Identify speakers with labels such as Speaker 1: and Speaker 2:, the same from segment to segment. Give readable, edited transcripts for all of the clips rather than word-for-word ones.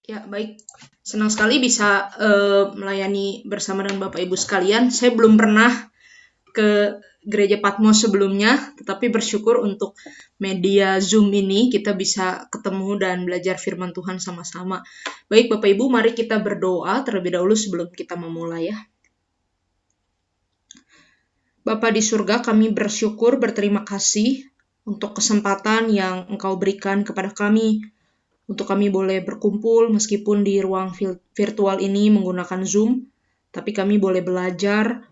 Speaker 1: Ya, baik. Senang sekali bisa melayani bersama dengan Bapak Ibu sekalian. Saya belum pernah ke Gereja Patmos sebelumnya, tetapi bersyukur untuk media Zoom ini kita bisa ketemu dan belajar firman Tuhan sama-sama. Baik Bapak Ibu, mari kita berdoa terlebih dahulu sebelum kita memulai ya. Bapa di surga, kami bersyukur, berterima kasih untuk kesempatan yang Engkau berikan kepada kami untuk kami boleh berkumpul meskipun di ruang virtual ini menggunakan Zoom, tapi kami boleh belajar,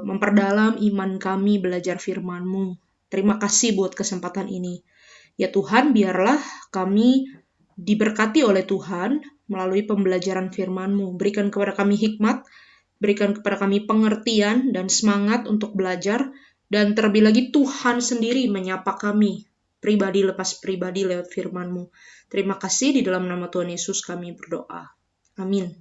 Speaker 1: memperdalam iman kami, belajar firman-Mu. Terima kasih buat kesempatan ini. Ya Tuhan, biarlah kami diberkati oleh Tuhan melalui pembelajaran firman-Mu. Berikan kepada kami hikmat, berikan kepada kami pengertian dan semangat untuk belajar, dan terlebih lagi Tuhan sendiri menyapa kami, pribadi lepas pribadi lewat firman-Mu. Terima kasih, di dalam nama Tuhan Yesus kami berdoa. Amin.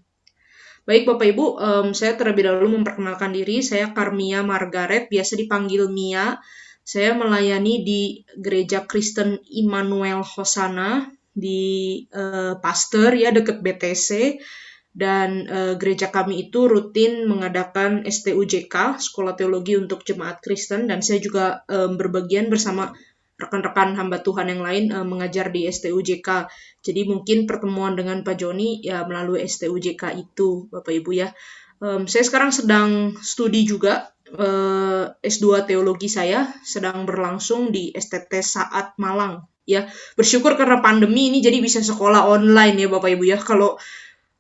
Speaker 1: Baik Bapak Ibu, saya terlebih dahulu memperkenalkan diri. Saya Karmia Margaret, biasa dipanggil Mia. Saya melayani di Gereja Kristen Immanuel Hosana di Pasteur ya, dekat BTC. Dan gereja kami itu rutin mengadakan STUJK, Sekolah Teologi untuk Jemaat Kristen, dan saya juga berbagian bersama rekan-rekan hamba Tuhan yang lain mengajar di STUJK. Jadi mungkin pertemuan dengan Pak Joni ya melalui STUJK itu, Bapak Ibu ya. Saya sekarang sedang studi juga, S2 teologi saya sedang berlangsung di STT Saat Malang. Ya, bersyukur karena pandemi ini jadi bisa sekolah online ya Bapak Ibu ya.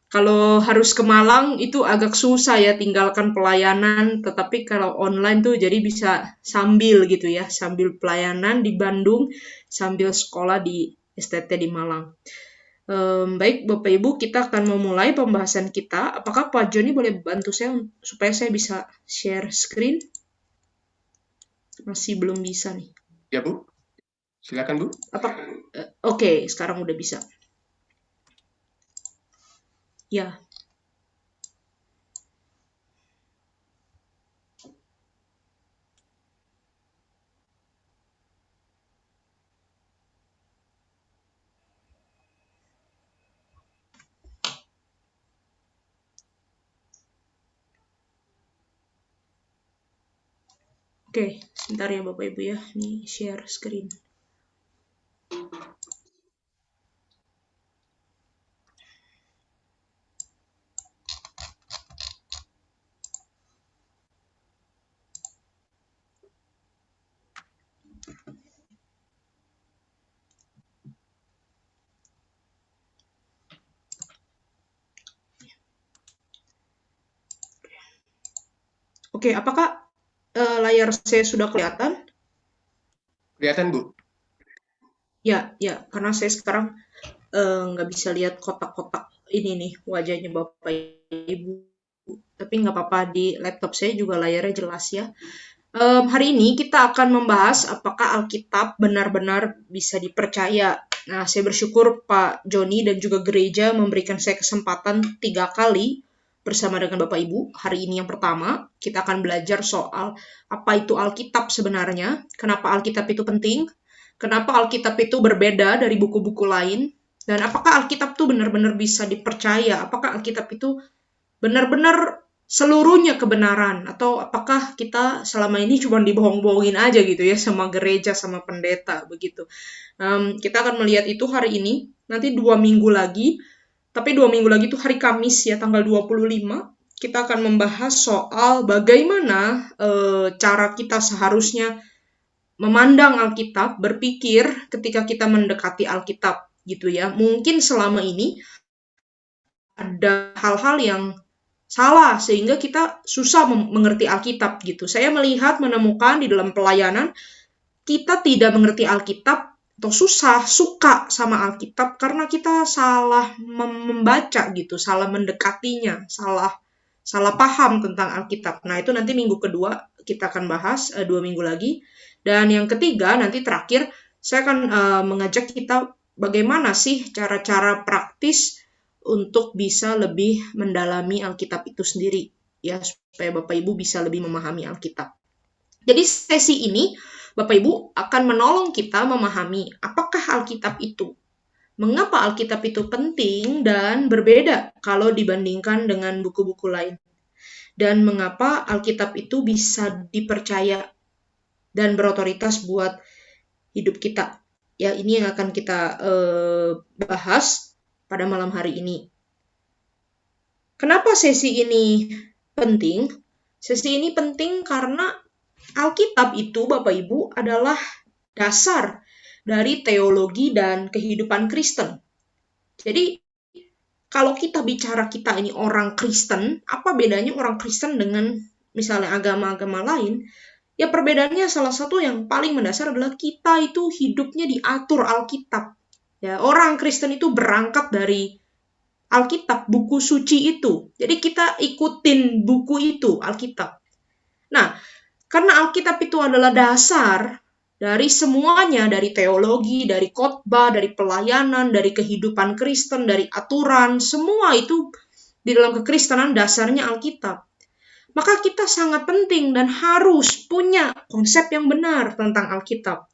Speaker 1: Kalau harus ke Malang itu agak susah ya, tinggalkan pelayanan, tetapi kalau online tuh jadi bisa sambil gitu ya, sambil pelayanan di Bandung, sambil sekolah di STT di Malang. Baik Bapak Ibu, kita akan memulai pembahasan kita. Apakah Pak Joni boleh bantu saya supaya saya bisa share screen? Masih belum bisa nih.
Speaker 2: Ya Bu, silakan Bu.
Speaker 1: Oke, sekarang udah bisa. Ya. Oke, sebentar ya Bapak Ibu ya. Ini share screen. Oke, apakah layar saya sudah kelihatan?
Speaker 2: Kelihatan Bu.
Speaker 1: Ya, karena saya sekarang nggak bisa lihat kotak-kotak ini nih wajahnya Bapak Ibu. Tapi nggak apa-apa, di laptop saya juga layarnya jelas ya. Hari ini kita akan membahas apakah Alkitab benar-benar bisa dipercaya. Nah, saya bersyukur Pak Joni dan juga gereja memberikan saya kesempatan 3 kali bersama dengan Bapak Ibu. Hari ini yang pertama, kita akan belajar soal apa itu Alkitab sebenarnya, kenapa Alkitab itu penting, kenapa Alkitab itu berbeda dari buku-buku lain, dan apakah Alkitab itu benar-benar bisa dipercaya, apakah Alkitab itu benar-benar seluruhnya kebenaran, atau apakah kita selama ini cuma dibohong-bohongin aja gitu ya sama gereja, sama pendeta begitu. Kita akan melihat itu hari ini, nanti 2 minggu lagi, tapi 2 minggu lagi itu hari Kamis ya, tanggal 25, kita akan membahas soal bagaimana cara kita seharusnya memandang Alkitab, berpikir ketika kita mendekati Alkitab gitu ya. Mungkin selama ini ada hal-hal yang salah sehingga kita susah mengerti Alkitab gitu. Saya menemukan di dalam pelayanan kita tidak mengerti Alkitab atau suka sama Alkitab karena kita salah membaca gitu, salah mendekatinya, salah paham tentang Alkitab. Nah, itu nanti minggu kedua kita akan bahas 2 minggu lagi. Dan yang ketiga, nanti terakhir saya akan mengajak kita bagaimana sih cara-cara praktis untuk bisa lebih mendalami Alkitab itu sendiri ya, supaya Bapak Ibu bisa lebih memahami Alkitab. Jadi sesi ini Bapak Ibu akan menolong kita memahami apakah Alkitab itu mengapa Alkitab itu penting dan berbeda kalau dibandingkan dengan buku-buku lain. Dan mengapa Alkitab itu bisa dipercaya dan berotoritas buat hidup kita. Ya, ini yang akan kita bahas pada malam hari ini. Kenapa sesi ini penting? Sesi ini penting karena Alkitab itu, Bapak Ibu, adalah dasar dari teologi dan kehidupan Kristen. Jadi, kalau kita bicara kita ini orang Kristen, apa bedanya orang Kristen dengan misalnya agama-agama lain? Ya perbedaannya salah satu yang paling mendasar adalah kita itu hidupnya diatur Alkitab. Ya, orang Kristen itu berangkat dari Alkitab, buku suci itu. Jadi kita ikutin buku itu, Alkitab. Nah, karena Alkitab itu adalah dasar dari semuanya, dari teologi, dari khotbah, dari pelayanan, dari kehidupan Kristen, dari aturan, semua itu di dalam kekristenan dasarnya Alkitab. Maka kita sangat penting dan harus punya konsep yang benar tentang Alkitab.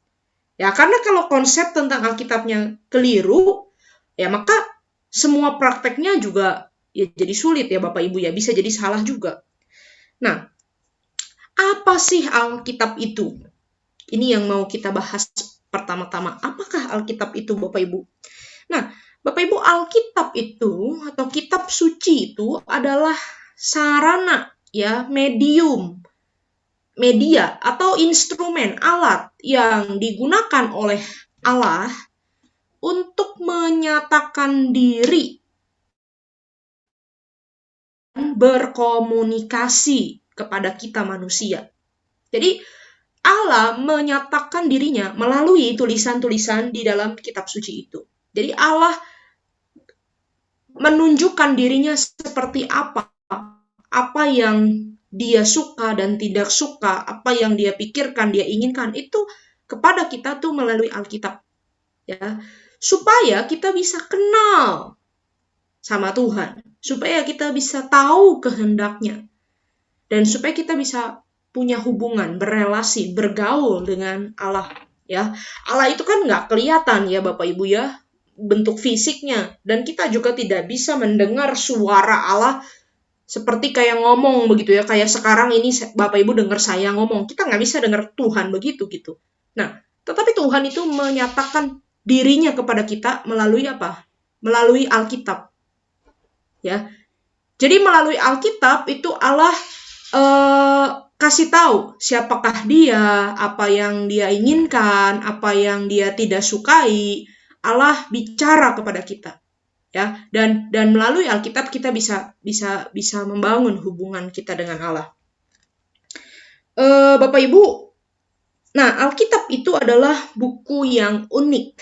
Speaker 1: Ya, karena kalau konsep tentang Alkitabnya keliru, ya maka semua prakteknya juga ya jadi sulit ya Bapak Ibu ya, bisa jadi salah juga. Nah, apa sih Alkitab itu? Ini yang mau kita bahas pertama-tama. Apakah Alkitab itu Bapak Ibu? Nah, Bapak Ibu, Alkitab itu atau kitab suci itu adalah sarana ya, media atau instrumen, alat yang digunakan oleh Allah untuk menyatakan diri dan berkomunikasi kepada kita manusia. Jadi Allah menyatakan dirinya melalui tulisan-tulisan di dalam kitab suci itu. Jadi Allah menunjukkan dirinya seperti apa yang dia suka dan tidak suka, apa yang dia pikirkan, dia inginkan, itu kepada kita tuh melalui Alkitab. Ya, supaya kita bisa kenal sama Tuhan, supaya kita bisa tahu kehendaknya, dan supaya kita bisa punya hubungan, berelasi, bergaul dengan Allah. Ya, Allah itu kan nggak kelihatan ya Bapak Ibu ya, bentuk fisiknya, dan kita juga tidak bisa mendengar suara Allah seperti kayak ngomong begitu ya, kayak sekarang ini Bapak Ibu dengar saya ngomong, kita nggak bisa dengar Tuhan begitu gitu. Nah, tetapi Tuhan itu menyatakan dirinya kepada kita melalui apa? Melalui Alkitab. Ya, jadi melalui Alkitab itu Allah kasih tahu siapakah dia, apa yang dia inginkan, apa yang dia tidak sukai. Allah bicara kepada kita. Ya, dan melalui Alkitab kita bisa membangun hubungan kita dengan Allah. Bapak Ibu, nah Alkitab itu adalah buku yang unik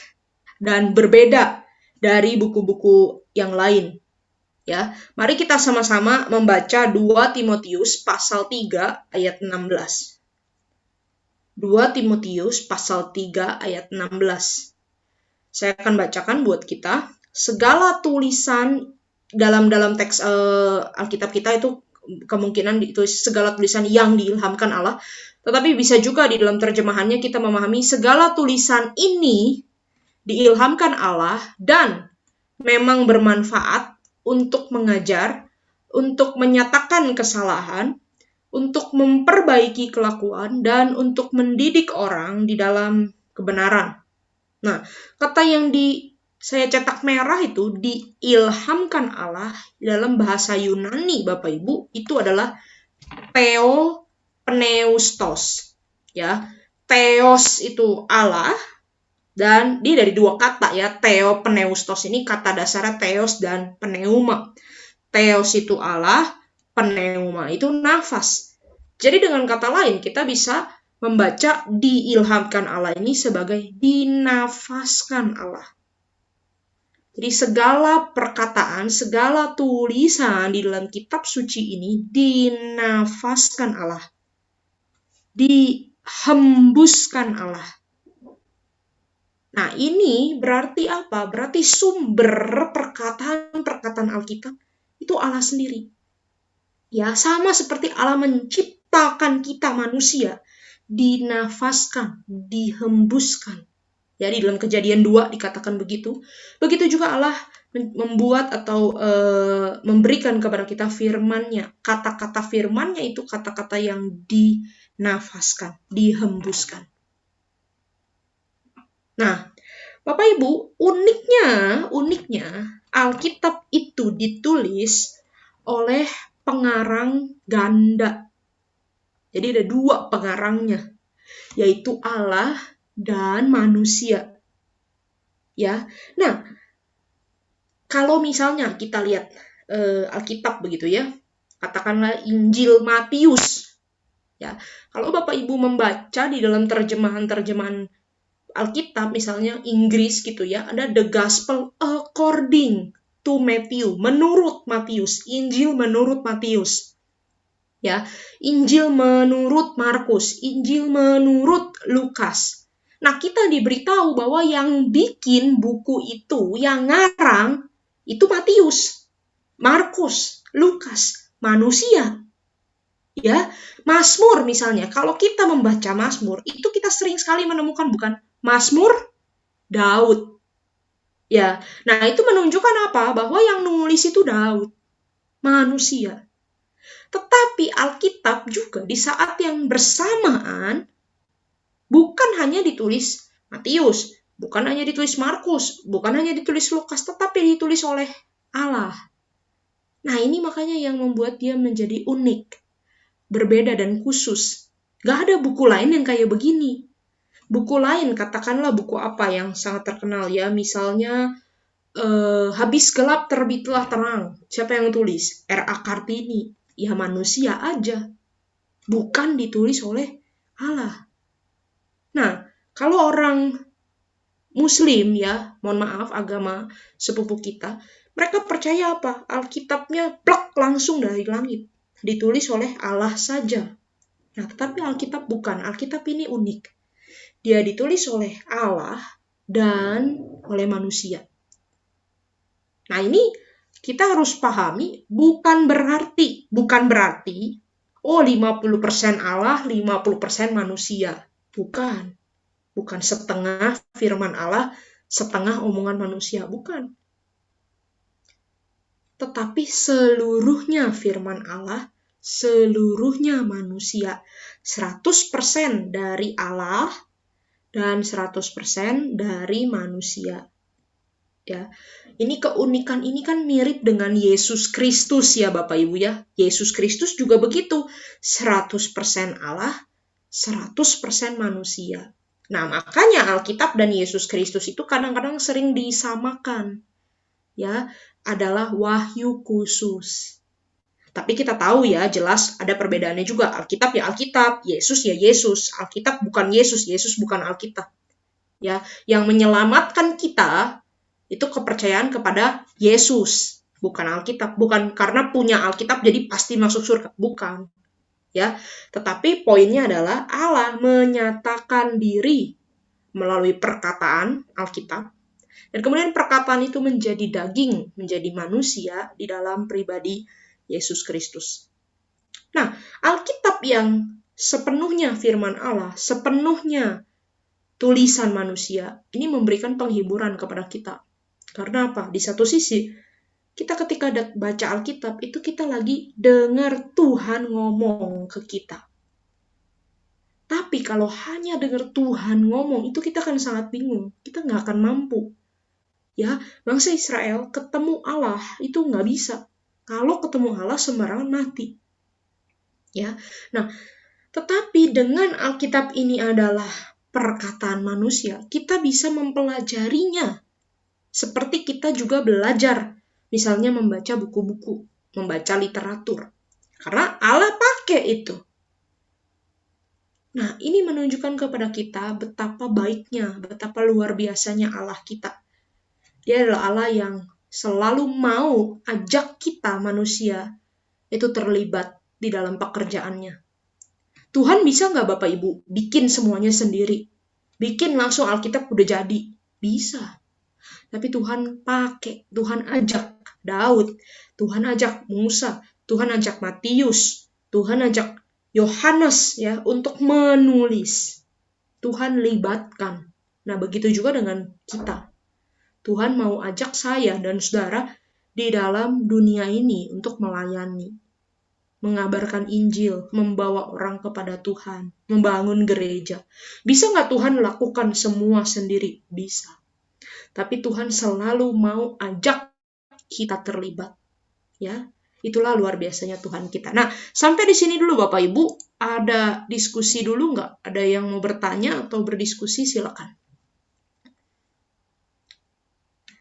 Speaker 1: dan berbeda dari buku-buku yang lain. Ya, mari kita sama-sama membaca 2 Timotius pasal 3 ayat 16. 2 Timotius pasal 3 ayat 16. Saya akan bacakan buat kita. Segala tulisan dalam teks Alkitab kita itu kemungkinan ditulis segala tulisan yang diilhamkan Allah, tetapi bisa juga di dalam terjemahannya kita memahami segala tulisan ini diilhamkan Allah dan memang bermanfaat untuk mengajar, untuk menyatakan kesalahan, untuk memperbaiki kelakuan, dan untuk mendidik orang di dalam kebenaran. Nah, kata yang saya cetak merah itu diilhamkan Allah dalam bahasa Yunani, Bapak Ibu, itu adalah theopneustos. Ya, theos itu Allah, dan dia dari dua kata ya, theopneustos ini kata dasarnya theos dan pneuma. Theos itu Allah, pneuma itu nafas. Jadi dengan kata lain kita bisa membaca diilhamkan Allah ini sebagai dinafaskan Allah. Jadi segala perkataan, segala tulisan di dalam kitab suci ini dinafaskan Allah. Dihembuskan Allah. Nah, ini berarti apa? Berarti sumber perkataan Alkitab itu Allah sendiri. Ya, sama seperti Allah menciptakan kita manusia, dinafaskan, dihembuskan. Ya, di dalam Kejadian 2 dikatakan begitu. Begitu juga Allah membuat atau memberikan kepada kita firman-Nya. Kata-kata firman-Nya itu kata-kata yang dinafaskan, dihembuskan. Nah, Bapak Ibu, uniknya Alkitab itu ditulis oleh pengarang ganda. Jadi ada 2 pengarangnya, yaitu Allah dan manusia. Ya. Nah, kalau misalnya kita lihat Alkitab begitu ya, katakanlah Injil Matius. Ya. Kalau Bapak Ibu membaca di dalam terjemahan Alkitab, misalnya Inggris gitu ya, ada The Gospel According to Matthew, menurut Matius, Injil menurut Matius. Ya, Injil menurut Markus, Injil menurut Lukas. Nah, kita diberitahu bahwa yang bikin buku itu, yang ngarang, itu Matius, Markus, Lukas, manusia. Ya, Mazmur misalnya, kalau kita membaca Mazmur, itu kita sering sekali menemukan bukan Mazmur Daud. Ya, nah itu menunjukkan apa? Bahwa yang nulis itu Daud, manusia. Tetapi Alkitab juga di saat yang bersamaan bukan hanya ditulis Matius, bukan hanya ditulis Markus, bukan hanya ditulis Lukas, tetapi ditulis oleh Allah. Nah, ini makanya yang membuat dia menjadi unik, berbeda dan khusus. Gak ada buku lain yang kayak begini. Buku lain, katakanlah buku apa yang sangat terkenal ya, misalnya Habis Gelap Terbitlah Terang. Siapa yang tulis? R.A. Kartini. Ya manusia aja. Bukan ditulis oleh Allah. Nah, kalau orang Muslim ya, mohon maaf, agama sepupu kita, mereka percaya apa? Alkitabnya plak langsung dari langit. Ditulis oleh Allah saja. Nah, tetapi Alkitab bukan. Alkitab ini unik. Dia ditulis oleh Allah dan oleh manusia. Nah, ini kita harus pahami bukan berarti 50% Allah, 50% manusia. Bukan setengah firman Allah, setengah omongan manusia, bukan. Tetapi seluruhnya firman Allah, seluruhnya manusia. 100% dari Allah dan 100% dari manusia. Ya. Ini keunikan ini kan mirip dengan Yesus Kristus ya Bapak Ibu ya. Yesus Kristus juga begitu. 100% Allah, 100% manusia. Nah, makanya Alkitab dan Yesus Kristus itu kadang-kadang sering disamakan. Ya, adalah wahyu khusus. Tapi kita tahu ya, jelas ada perbedaannya juga. Alkitab ya Alkitab, Yesus ya Yesus. Alkitab bukan Yesus, Yesus bukan Alkitab. Ya, yang menyelamatkan kita itu kepercayaan kepada Yesus, bukan Alkitab. Bukan karena punya Alkitab jadi pasti masuk surga, bukan. Ya, tetapi poinnya adalah Allah menyatakan diri melalui perkataan Alkitab. Dan kemudian perkataan itu menjadi daging, menjadi manusia di dalam pribadi Yesus Kristus. Nah, Alkitab yang sepenuhnya firman Allah, sepenuhnya tulisan manusia, ini memberikan penghiburan kepada kita. Karena apa? Di satu sisi, kita ketika baca Alkitab, itu kita lagi dengar Tuhan ngomong ke kita. Tapi kalau hanya dengar Tuhan ngomong, itu kita akan sangat bingung. Kita nggak akan mampu. Ya, bangsa Israel ketemu Allah itu nggak bisa. Kalau ketemu Allah sembarangan mati. Ya, nah, tetapi dengan Alkitab ini adalah perkataan manusia, kita bisa mempelajarinya. Seperti kita juga belajar, misalnya membaca buku-buku, membaca literatur. Karena Allah pakai itu. Nah, ini menunjukkan kepada kita betapa baiknya, betapa luar biasanya Allah kita. Dia adalah Allah yang selalu mau ajak kita manusia itu terlibat di dalam pekerjaannya. Tuhan bisa nggak Bapak Ibu bikin semuanya sendiri? Bikin langsung Alkitab udah jadi? Bisa. Tapi Tuhan pakai, Tuhan ajak Daud, Tuhan ajak Musa, Tuhan ajak Matius, Tuhan ajak Yohanes ya untuk menulis. Tuhan libatkan. Nah, begitu juga dengan kita. Tuhan mau ajak saya dan saudara di dalam dunia ini untuk melayani, mengabarkan Injil, membawa orang kepada Tuhan, membangun gereja. Bisa nggak Tuhan lakukan semua sendiri? Bisa. Tapi Tuhan selalu mau ajak kita terlibat. Ya, itulah luar biasanya Tuhan kita. Nah, sampai di sini dulu Bapak Ibu. Ada diskusi dulu nggak? Ada yang mau bertanya atau berdiskusi? Silakan.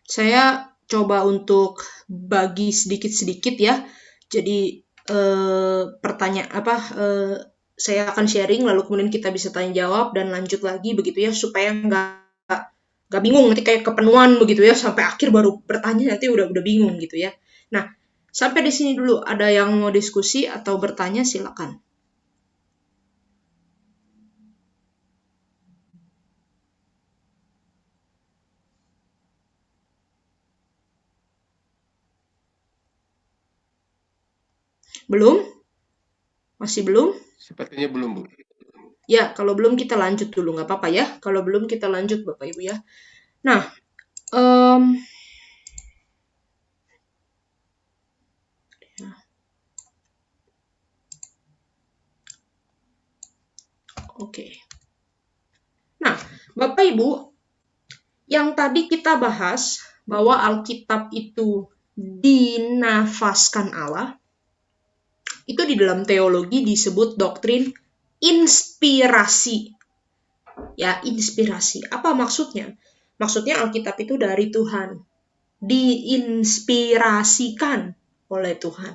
Speaker 1: Saya coba untuk bagi sedikit-sedikit ya. Jadi saya akan sharing lalu kemudian kita bisa tanya jawab dan lanjut lagi begitu ya supaya nggak bingung nanti kayak kepenuhan begitu ya sampai akhir baru bertanya nanti udah bingung gitu ya. Nah, sampai di sini dulu. Ada yang mau diskusi atau bertanya silakan. Belum? Masih belum?
Speaker 2: Sepertinya belum, Bu.
Speaker 1: Ya, kalau belum kita lanjut dulu, nggak apa-apa ya. Kalau belum kita lanjut, Bapak Ibu ya. Nah, oke. Nah, Bapak Ibu, yang tadi kita bahas bahwa Alkitab itu dinafaskan Allah, itu di dalam teologi disebut doktrin inspirasi. Ya, inspirasi. Apa maksudnya? Maksudnya Alkitab itu dari Tuhan. Diinspirasikan oleh Tuhan.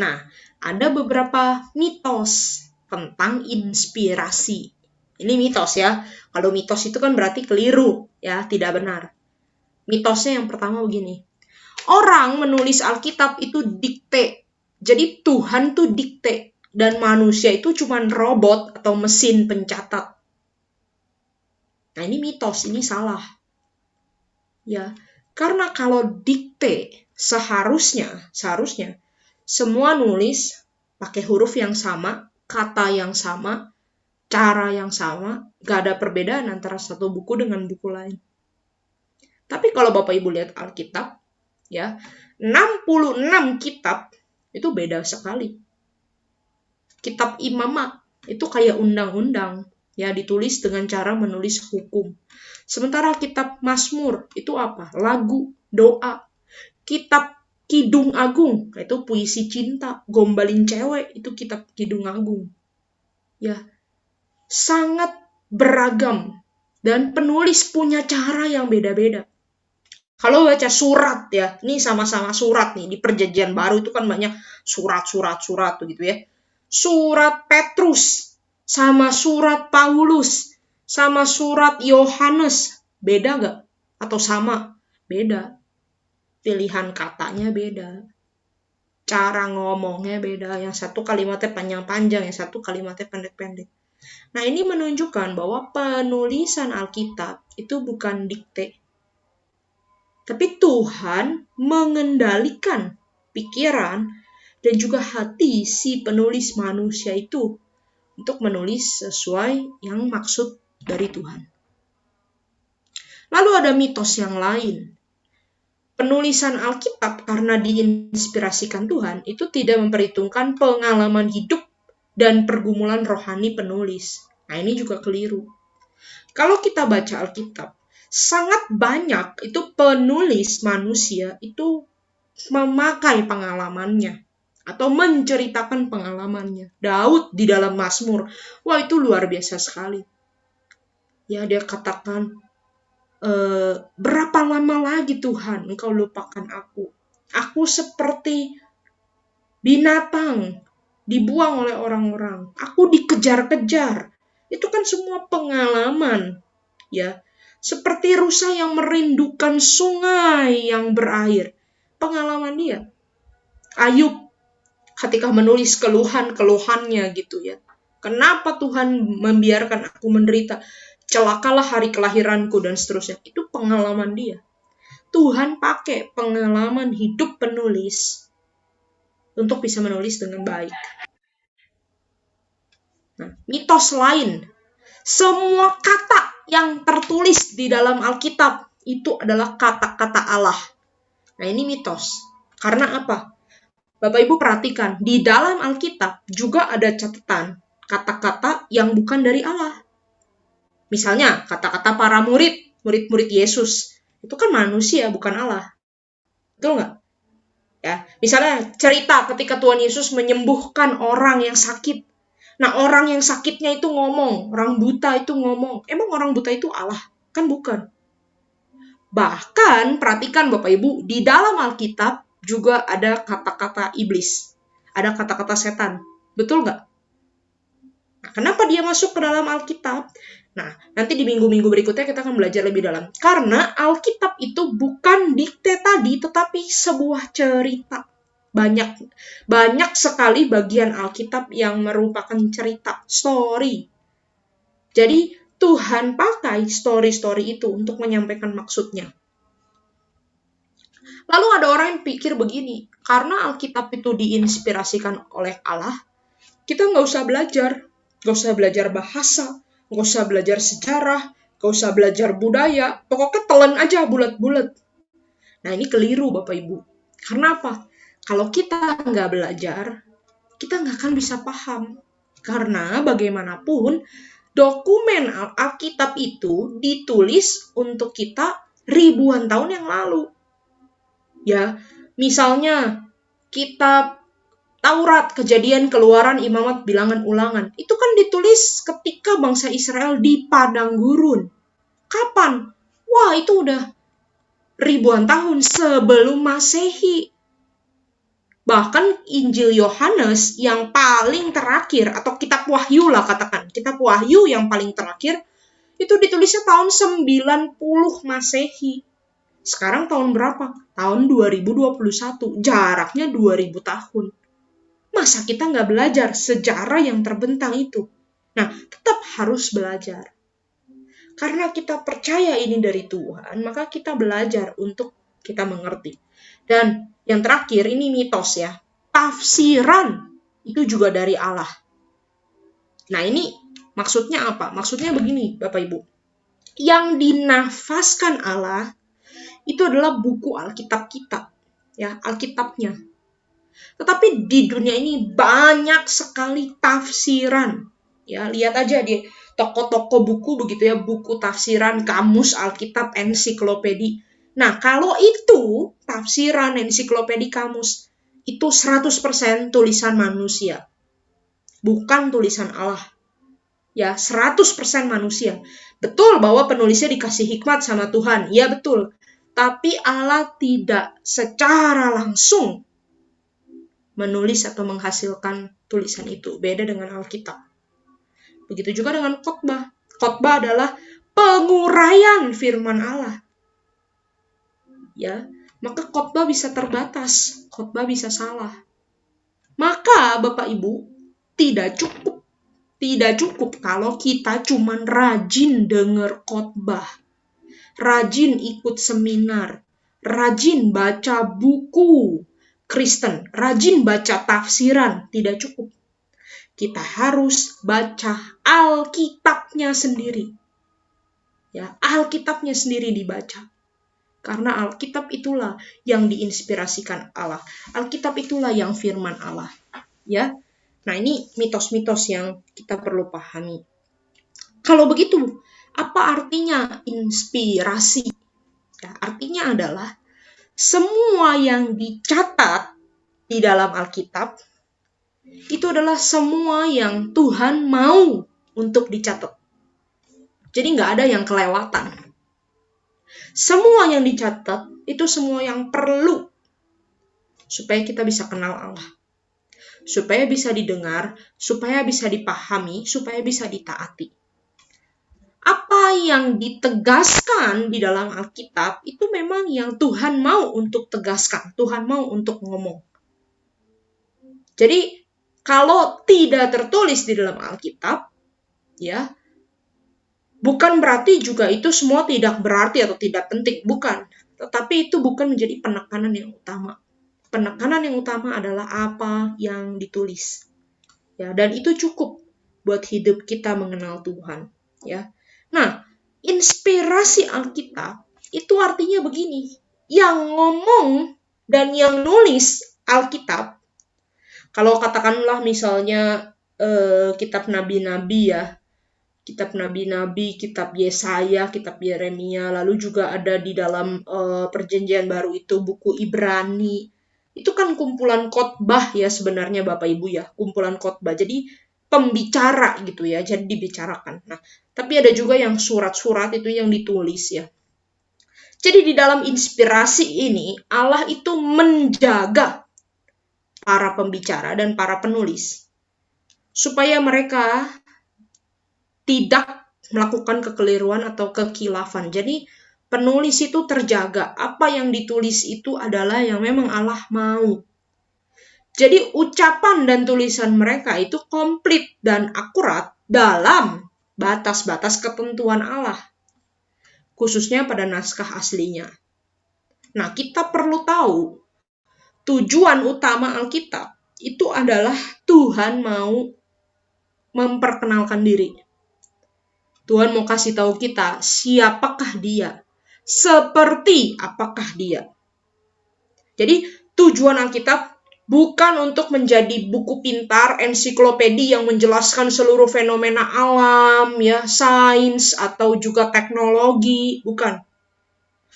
Speaker 1: Nah, ada beberapa mitos tentang inspirasi. Ini mitos ya. Kalau mitos itu kan berarti keliru, ya, tidak benar. Mitosnya yang pertama begini. Orang menulis Alkitab itu dikte. Jadi Tuhan tuh dikte dan manusia itu cuma robot atau mesin pencatat. Nah, ini mitos, ini salah. Ya, karena kalau dikte seharusnya semua nulis pakai huruf yang sama, kata yang sama, cara yang sama, gak ada perbedaan antara satu buku dengan buku lain. Tapi kalau Bapak Ibu lihat Alkitab, ya, 66 kitab itu beda sekali. Kitab Imamat itu kayak undang-undang, ya, ditulis dengan cara menulis hukum. Sementara kitab Mazmur itu apa? Lagu, doa. Kitab Kidung Agung, itu puisi cinta, gombalin cewek, itu kitab Kidung Agung. Ya, sangat beragam dan penulis punya cara yang beda-beda. Kalau baca surat ya, ini sama-sama surat nih, di Perjanjian Baru itu kan banyak surat gitu ya. Surat Petrus sama surat Paulus sama surat Yohanes beda gak? Atau sama? Beda. Pilihan katanya beda. Cara ngomongnya beda. Yang satu kalimatnya panjang-panjang, yang satu kalimatnya pendek-pendek. Nah, ini menunjukkan bahwa penulisan Alkitab itu bukan dikte. Tapi Tuhan mengendalikan pikiran dan juga hati si penulis manusia itu untuk menulis sesuai yang maksud dari Tuhan. Lalu ada mitos yang lain. Penulisan Alkitab karena diinspirasikan Tuhan itu tidak memperhitungkan pengalaman hidup dan pergumulan rohani penulis. Nah, ini juga keliru. Kalau kita baca Alkitab, sangat banyak itu penulis manusia itu memakai pengalamannya atau menceritakan pengalamannya. Daud di dalam Mazmur, wah itu luar biasa sekali. Ya, dia katakan, berapa lama lagi Tuhan engkau lupakan aku? Aku seperti binatang dibuang oleh orang-orang. Aku dikejar-kejar. Itu kan semua pengalaman, ya. Seperti rusa yang merindukan sungai yang berair. Pengalaman dia. Ayub ketika menulis keluhannya gitu ya. Kenapa Tuhan membiarkan aku menderita? Celakalah hari kelahiranku dan seterusnya. Itu pengalaman dia. Tuhan pakai pengalaman hidup penulis untuk bisa menulis dengan baik. Nah, mitos lain. Semua kata yang tertulis di dalam Alkitab itu adalah kata-kata Allah. Nah, ini mitos. Karena apa? Bapak Ibu perhatikan, di dalam Alkitab juga ada catatan kata-kata yang bukan dari Allah. Misalnya, kata-kata para murid-murid Yesus. Itu kan manusia, bukan Allah. Betul nggak? Ya, misalnya cerita ketika Tuhan Yesus menyembuhkan orang yang sakit. Nah, orang yang sakitnya itu ngomong, orang buta itu ngomong. Emang orang buta itu Allah? Kan bukan. Bahkan, perhatikan Bapak Ibu, di dalam Alkitab juga ada kata-kata iblis. Ada kata-kata setan. Betul nggak? Nah, kenapa dia masuk ke dalam Alkitab? Nah, nanti di minggu-minggu berikutnya kita akan belajar lebih dalam. Karena Alkitab itu bukan dikte tadi, tetapi sebuah cerita. Banyak sekali bagian Alkitab yang merupakan cerita, story. Jadi, Tuhan pakai story-story itu untuk menyampaikan maksudnya. Lalu ada orang yang pikir begini, karena Alkitab itu diinspirasikan oleh Allah, kita nggak usah belajar bahasa, nggak usah belajar sejarah, nggak usah belajar budaya, pokoknya telan aja bulat-bulat. Nah, ini keliru Bapak Ibu. Karena apa? Kalau kita nggak belajar, kita nggak akan bisa paham. Karena bagaimanapun, dokumen Alkitab itu ditulis untuk kita ribuan tahun yang lalu. Ya, misalnya kitab Taurat, Kejadian, Keluaran, Imamat, Bilangan, Ulangan. Itu kan ditulis ketika bangsa Israel di padang gurun. Kapan? Wah, itu udah ribuan tahun sebelum Masehi. Bahkan Injil Yohanes yang paling terakhir, atau kitab Wahyu lah katakan, kitab Wahyu yang paling terakhir, itu ditulisnya tahun 90 Masehi. Sekarang tahun berapa? Tahun 2021, jaraknya 2000 tahun. Masa kita nggak belajar sejarah yang terbentang itu? Nah, tetap harus belajar. Karena kita percaya ini dari Tuhan, maka kita belajar untuk kita mengerti. Dan yang terakhir, ini mitos ya. Tafsiran itu juga dari Allah. Nah, ini maksudnya apa? Maksudnya begini, Bapak Ibu. Yang dinafaskan Allah itu adalah buku Alkitab kita. Ya, Alkitabnya. Tetapi di dunia ini banyak sekali tafsiran. Ya, lihat aja di toko-toko buku begitu ya, buku tafsiran, kamus, Alkitab, ensiklopedi. Nah, kalau itu tafsiran, ensiklopedi, kamus, itu 100% tulisan manusia. Bukan tulisan Allah. Ya, 100% manusia. Betul bahwa penulisnya dikasih hikmat sama Tuhan. Ya, betul. Tapi Allah tidak secara langsung menulis atau menghasilkan tulisan itu. Beda dengan Alkitab. Begitu juga dengan khotbah. Khotbah adalah penguraian firman Allah. Ya, maka khotbah bisa terbatas, khotbah bisa salah. Maka Bapak Ibu, tidak cukup kalau kita cuman rajin dengar khotbah, rajin ikut seminar, rajin baca buku Kristen, rajin baca tafsiran, tidak cukup. Kita harus baca Alkitabnya sendiri. Ya, Alkitabnya sendiri dibaca. Karena Alkitab itulah yang diinspirasikan Allah. Alkitab itulah yang firman Allah. Ya. Nah, ini mitos-mitos yang kita perlu pahami. Kalau begitu, apa artinya inspirasi? Ya, artinya adalah semua yang dicatat di dalam Alkitab itu adalah semua yang Tuhan mau untuk dicatat. Jadi nggak ada yang kelewatan. Semua yang dicatat itu semua yang perlu supaya kita bisa kenal Allah. Supaya bisa didengar, supaya bisa dipahami, supaya bisa ditaati. Apa yang ditegaskan di dalam Alkitab itu memang yang Tuhan mau untuk tegaskan, Tuhan mau untuk ngomong. Jadi kalau tidak tertulis di dalam Alkitab, ya, bukan berarti juga itu semua tidak berarti atau tidak penting, bukan. Tetapi itu bukan menjadi penekanan yang utama. Penekanan yang utama adalah apa yang ditulis. Ya, dan itu cukup buat hidup kita mengenal Tuhan, ya. Nah, inspirasi Alkitab itu artinya begini. Yang ngomong dan yang nulis Alkitab, kalau katakanlah misalnya kitab nabi-nabi ya, kitab nabi-nabi, kitab Yesaya, kitab Yeremia, lalu juga ada di dalam perjanjian baru itu buku Ibrani. Itu kan kumpulan khotbah ya sebenarnya Bapak Ibu ya, kumpulan khotbah. Jadi pembicara gitu ya, jadi dibicarakan. Nah, tapi ada juga yang surat-surat itu yang ditulis ya. Jadi di dalam inspirasi ini Allah itu menjaga para pembicara dan para penulis supaya mereka tidak melakukan kekeliruan atau kekilafan. Jadi penulis itu terjaga. Apa yang ditulis itu adalah yang memang Allah mau. Jadi ucapan dan tulisan mereka itu komplit dan akurat dalam batas-batas ketentuan Allah. Khususnya pada naskah aslinya. Nah, kita perlu tahu tujuan utama Alkitab itu adalah Tuhan mau memperkenalkan diri. Tuhan mau kasih tahu kita siapakah dia, seperti apakah dia. Jadi tujuan Alkitab bukan untuk menjadi buku pintar, ensiklopedi yang menjelaskan seluruh fenomena alam, ya, sains atau juga teknologi, bukan.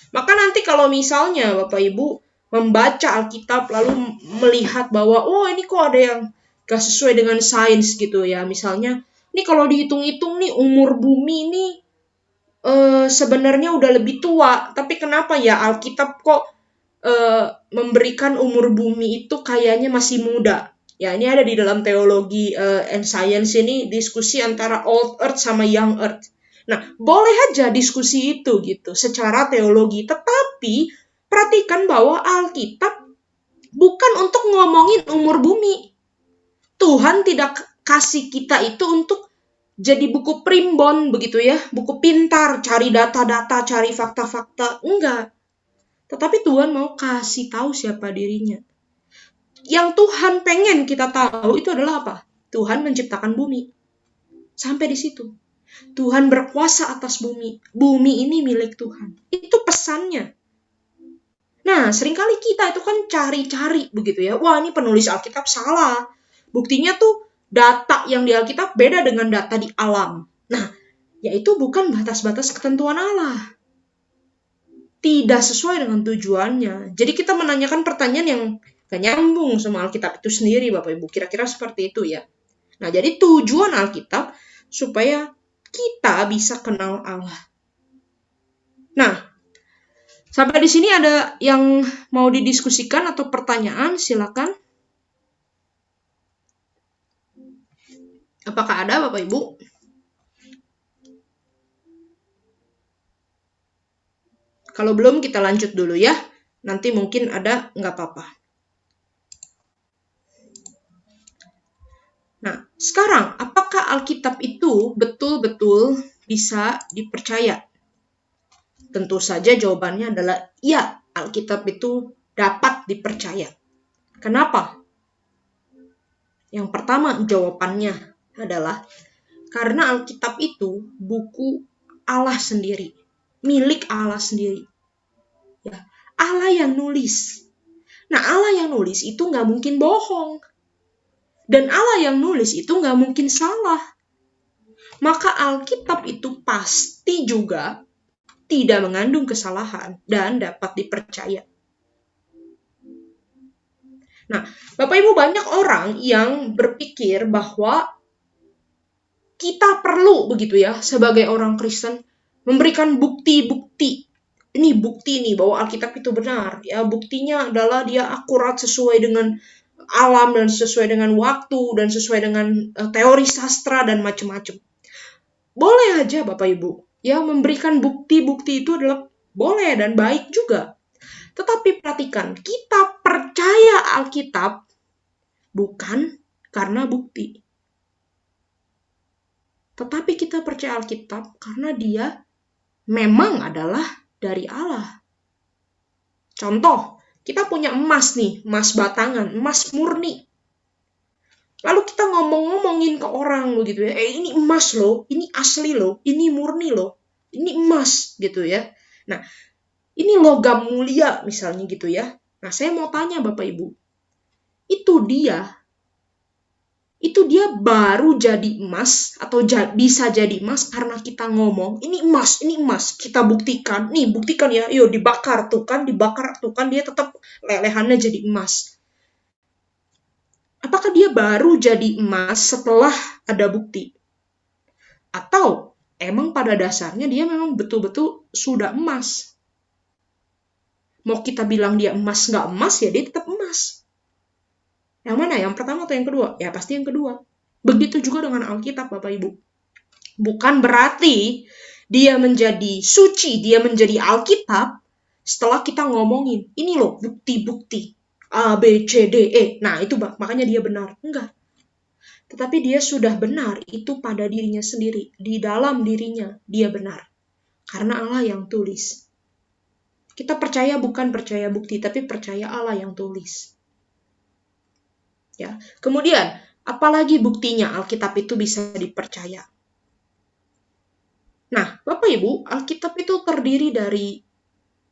Speaker 1: Maka nanti kalau misalnya Bapak Ibu membaca Alkitab lalu melihat bahwa ini kok ada yang gak sesuai dengan sains gitu ya, misalnya ini kalau dihitung-hitung nih umur bumi ini sebenarnya udah lebih tua, tapi kenapa ya Alkitab kok memberikan umur bumi itu kayaknya masih muda? Ya, ini ada di dalam teologi and science ini diskusi antara old earth sama young earth. Nah, boleh aja diskusi itu gitu secara teologi, tetapi perhatikan bahwa Alkitab bukan untuk ngomongin umur bumi. Tuhan tidak kasih kita itu untuk jadi buku primbon begitu ya, buku pintar, cari data-data, cari fakta-fakta, enggak. Tetapi Tuhan mau kasih tahu siapa dirinya. Yang Tuhan pengen kita tahu itu adalah apa? Tuhan menciptakan bumi. Sampai di situ. Tuhan berkuasa atas bumi. Bumi ini milik Tuhan. Itu pesannya. Nah, seringkali kita itu kan cari-cari begitu ya. Wah, ini penulis Alkitab salah. Buktinya tuh data yang di Alkitab beda dengan data di alam. Nah, yaitu bukan batas-batas ketentuan Allah. Tidak sesuai dengan tujuannya. Jadi kita menanyakan pertanyaan yang gak nyambung sama Alkitab itu sendiri, Bapak Ibu. Kira-kira seperti itu ya. Nah, jadi tujuan Alkitab supaya kita bisa kenal Allah. Nah, sampai di sini ada yang mau didiskusikan atau pertanyaan? Silakan. Apakah ada, Bapak Ibu? Kalau belum, kita lanjut dulu ya. Nanti mungkin ada, nggak apa-apa. Nah, sekarang, apakah Alkitab itu betul-betul bisa dipercaya? Tentu saja jawabannya adalah iya, Alkitab itu dapat dipercaya. Kenapa? Yang pertama jawabannya adalah karena Alkitab itu buku Allah sendiri, milik Allah sendiri. Ya, Allah yang nulis. Nah, Allah yang nulis itu nggak mungkin bohong. Dan Allah yang nulis itu nggak mungkin salah. Maka Alkitab itu pasti juga tidak mengandung kesalahan dan dapat dipercaya. Nah, Bapak Ibu, banyak orang yang berpikir bahwa kita perlu begitu ya sebagai orang Kristen memberikan bukti-bukti. Ini bukti nih bahwa Alkitab itu benar. Ya, buktinya adalah dia akurat sesuai dengan alam dan sesuai dengan waktu dan sesuai dengan teori sastra dan macam-macam. Boleh aja Bapak Ibu ya memberikan bukti-bukti itu adalah boleh dan baik juga. Tetapi perhatikan, kita percaya Alkitab bukan karena bukti. Tetapi kita percaya Alkitab karena dia memang adalah dari Allah. Contoh, kita punya emas nih, emas batangan, emas murni. Lalu kita ngomong-ngomongin ke orang begitu ya, ini emas loh, ini asli loh, ini murni loh. Ini emas gitu ya. Nah, ini logam mulia misalnya gitu ya. Nah, saya mau tanya Bapak Ibu, itu dia baru jadi emas atau bisa jadi emas karena kita ngomong ini emas, kita buktikan, nih buktikan ya, yuk dibakar tuh kan dia tetap lelehannya jadi emas. Apakah dia baru jadi emas setelah ada bukti? Atau emang pada dasarnya dia memang betul-betul sudah emas? Mau kita bilang dia emas nggak emas ya dia tetap emas. Yang mana? Yang pertama atau yang kedua? Ya pasti yang kedua. Begitu juga dengan Alkitab, Bapak Ibu. Bukan berarti dia menjadi suci, dia menjadi Alkitab setelah kita ngomongin, ini loh bukti-bukti A, B, C, D, E. Nah itu makanya dia benar. Enggak. Tetapi dia sudah benar itu pada dirinya sendiri. Di dalam dirinya dia benar. Karena Allah yang tulis. Kita percaya bukan percaya bukti, tapi percaya Allah yang tulis. Ya. Kemudian, apalagi buktinya Alkitab itu bisa dipercaya? Nah, Bapak Ibu, Alkitab itu terdiri dari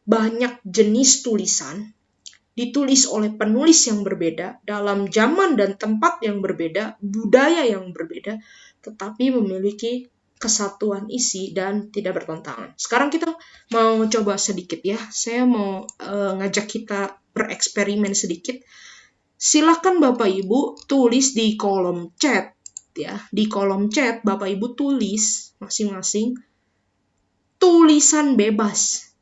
Speaker 1: banyak jenis tulisan, ditulis oleh penulis yang berbeda, dalam zaman dan tempat yang berbeda, budaya yang berbeda, tetapi memiliki kesatuan isi dan tidak bertentangan. Sekarang kita mau coba sedikit ya, saya mau ngajak kita bereksperimen sedikit. Silakan Bapak Ibu tulis di kolom chat ya, di kolom chat Bapak Ibu tulis masing-masing tulisan bebas.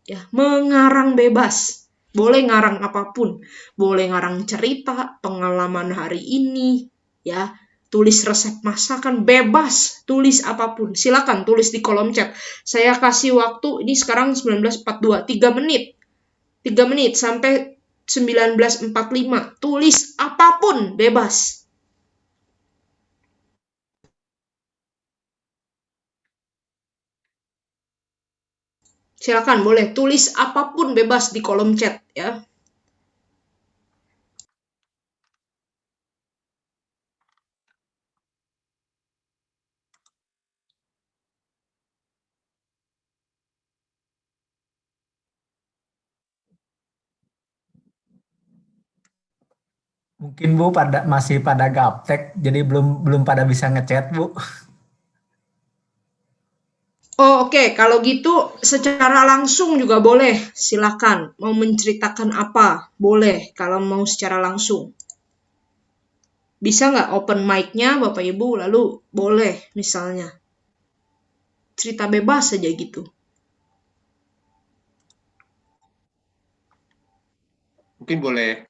Speaker 1: Ya, mengarang bebas. Boleh ngarang apapun. Boleh ngarang cerita, pengalaman hari ini, ya. Tulis resep masakan, bebas. Tulis apapun. Silakan tulis di kolom chat. Saya kasih waktu, ini sekarang 19.42, 3 menit. 3 menit sampai 19.45. Tulis apapun, bebas. Silakan, boleh tulis apapun bebas di kolom chat ya.
Speaker 3: Mungkin Bu masih pada gaptek, jadi belum belum pada bisa ngechat Bu.
Speaker 1: Oh, oke. Kalau gitu secara langsung juga boleh. Silakan. Mau menceritakan apa? Boleh kalau mau secara langsung. Bisa nggak open mic-nya Bapak Ibu? Lalu boleh misalnya. Cerita bebas saja gitu.
Speaker 2: Mungkin boleh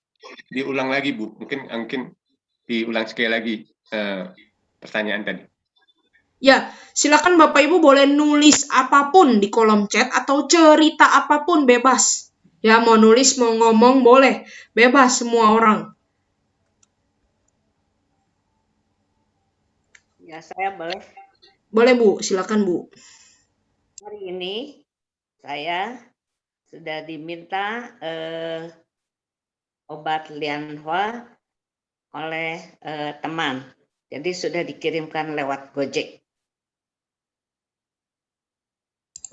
Speaker 2: diulang lagi, Bu. Mungkin diulang sekali lagi pertanyaan tadi.
Speaker 1: Ya, silakan Bapak Ibu boleh nulis apapun di kolom chat atau cerita apapun bebas. Ya, mau nulis, mau ngomong boleh. Bebas semua orang.
Speaker 4: Ya, saya boleh.
Speaker 1: Boleh Bu, silakan Bu.
Speaker 4: Hari ini saya sudah diminta obat Lianhua oleh teman. Jadi sudah dikirimkan lewat Gojek.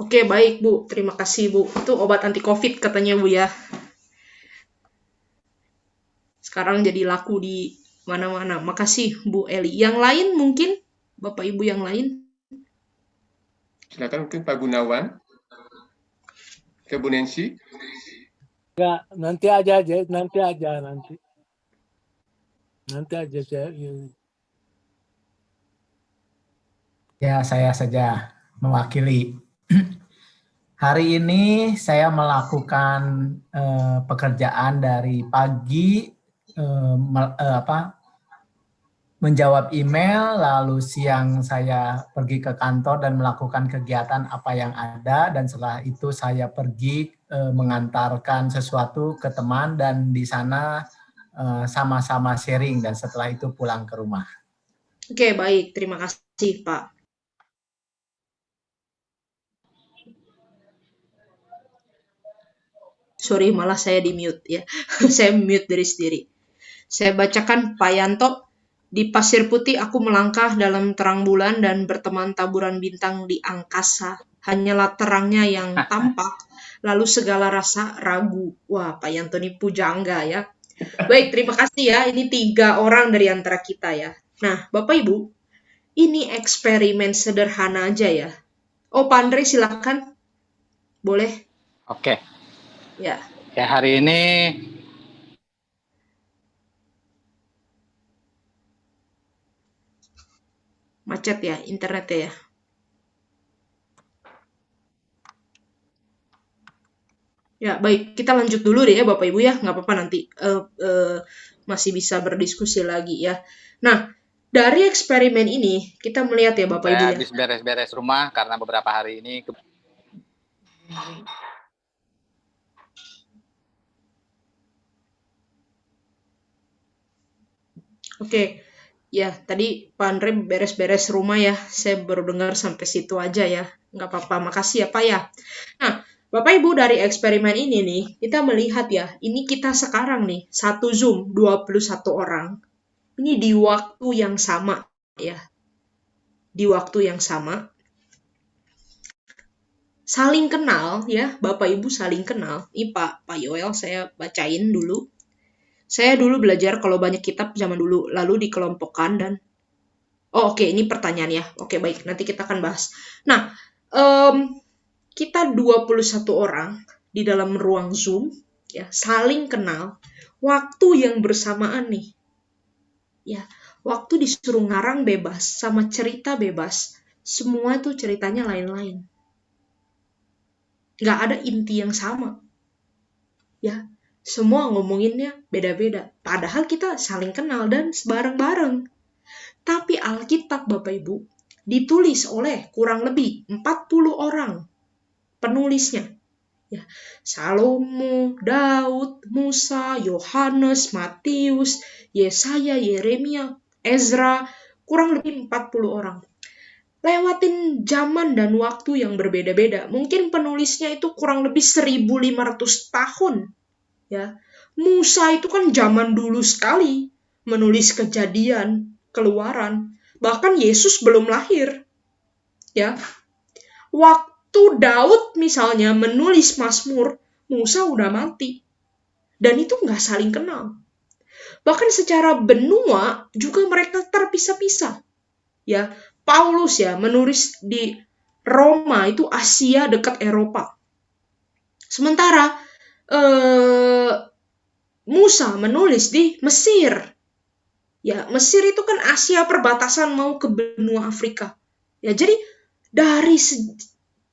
Speaker 1: Oke, baik Bu. Terima kasih Bu. Itu obat anti COVID katanya Bu ya. Sekarang jadi laku di mana-mana. Makasih Bu Eli. Yang lain mungkin? Bapak Ibu yang lain?
Speaker 2: Silakan mungkin Pak Gunawan. Ke Bu Nancy.
Speaker 5: Enggak, nanti aja. Nanti aja saya.
Speaker 3: Ya, saya saja mewakili. Hari ini saya melakukan pekerjaan dari pagi, menjawab email, lalu siang saya pergi ke kantor dan melakukan kegiatan apa yang ada, dan setelah itu saya pergi mengantarkan sesuatu ke teman, dan di sana sama-sama sharing, dan setelah itu pulang ke rumah.
Speaker 1: Oke, baik. Terima kasih, Pak. Sorry, malah saya di-mute ya. Saya mute diri sendiri. Saya bacakan Pak Yanto. Di pasir putih aku melangkah dalam terang bulan dan berteman taburan bintang di angkasa. hanyalah terangnya yang tampak, lalu segala rasa ragu. Wah, Pak Yantoni pujangga ya. Baik, terima kasih ya. Ini 3 orang dari antara kita ya. Nah, Bapak Ibu, ini eksperimen sederhana aja ya. Oh, Pak Andre silakan. Boleh?
Speaker 6: Oke.
Speaker 1: Ya.
Speaker 6: Ya, hari ini
Speaker 1: Macet ya internetnya ya. Ya, baik. Kita lanjut dulu deh ya Bapak Ibu ya. Nggak apa-apa nanti masih bisa berdiskusi lagi ya. Nah, dari eksperimen ini kita melihat ya Bapak Ibu
Speaker 6: saya
Speaker 1: ya.
Speaker 6: habis beres-beres rumah karena beberapa hari ini
Speaker 1: Oke, ya tadi Pak Andre beres-beres rumah ya. Saya baru dengar sampai situ aja ya. Nggak apa-apa, makasih ya Pak ya. Nah, Bapak Ibu dari eksperimen ini nih, kita melihat ya, ini kita sekarang nih, satu Zoom, 21 orang. Ini di waktu yang sama ya. Di waktu yang sama. Saling kenal ya, Bapak Ibu saling kenal. Ini Pak Yoel saya bacain dulu. Saya dulu belajar kalau banyak kitab zaman dulu, lalu dikelompokkan dan oke, ini pertanyaan ya. Oke, baik, nanti kita akan bahas. Nah, kita 21 orang di dalam ruang Zoom, ya, saling kenal, waktu yang bersamaan nih. Ya, waktu disuruh ngarang bebas, sama cerita bebas, semua itu ceritanya lain-lain. Nggak ada inti yang sama. Ya, semua ngomonginnya beda-beda. Padahal kita saling kenal dan bareng-bareng. Tapi Alkitab, Bapak Ibu, ditulis oleh kurang lebih 40 orang penulisnya. Ya, Salomo, Daud, Musa, Yohanes, Matius, Yesaya, Yeremia, Ezra, kurang lebih 40 orang. Lewatin zaman dan waktu yang berbeda-beda. Mungkin penulisnya itu kurang lebih 1500 tahun. Ya. Musa itu kan zaman dulu sekali menulis Kejadian, Keluaran. Bahkan Yesus belum lahir. Ya. Waktu Daud misalnya menulis Mazmur, Musa udah mati. Dan itu nggak saling kenal. Bahkan secara benua juga mereka terpisah-pisah. Ya, Paulus ya menulis di Roma, itu Asia dekat Eropa. Sementara Musa menulis di Mesir. Ya, Mesir itu kan Asia perbatasan mau ke benua Afrika. Ya, jadi dari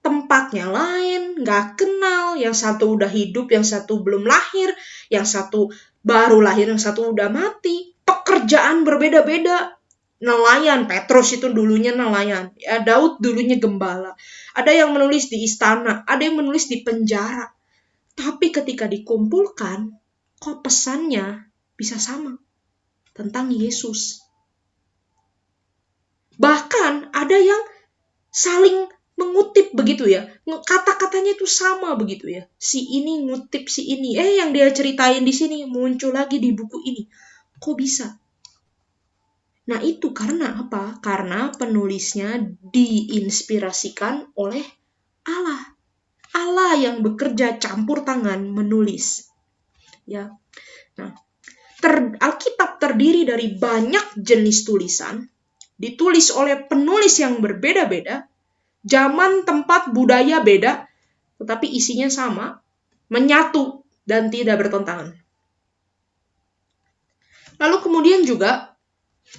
Speaker 1: tempatnya lain, nggak kenal, yang satu udah hidup, yang satu belum lahir, yang satu baru lahir, yang satu udah mati. Pekerjaan berbeda-beda. Nelayan, Petrus itu dulunya nelayan. Ya, Daud dulunya gembala. Ada yang menulis di istana, ada yang menulis di penjara. Tapi ketika dikumpulkan, kok pesannya bisa sama tentang Yesus. Bahkan ada yang saling mengutip begitu ya. Kata-katanya itu sama begitu ya. Si ini ngutip si ini. Yang dia ceritain di sini muncul lagi di buku ini. Kok bisa? Nah itu karena apa? Karena penulisnya diinspirasikan oleh Allah. Allah yang bekerja campur tangan menulis. Ya. Nah, Alkitab terdiri dari banyak jenis tulisan, ditulis oleh penulis yang berbeda-beda, zaman, tempat, budaya beda, tetapi isinya sama, menyatu dan tidak bertentangan. Lalu kemudian juga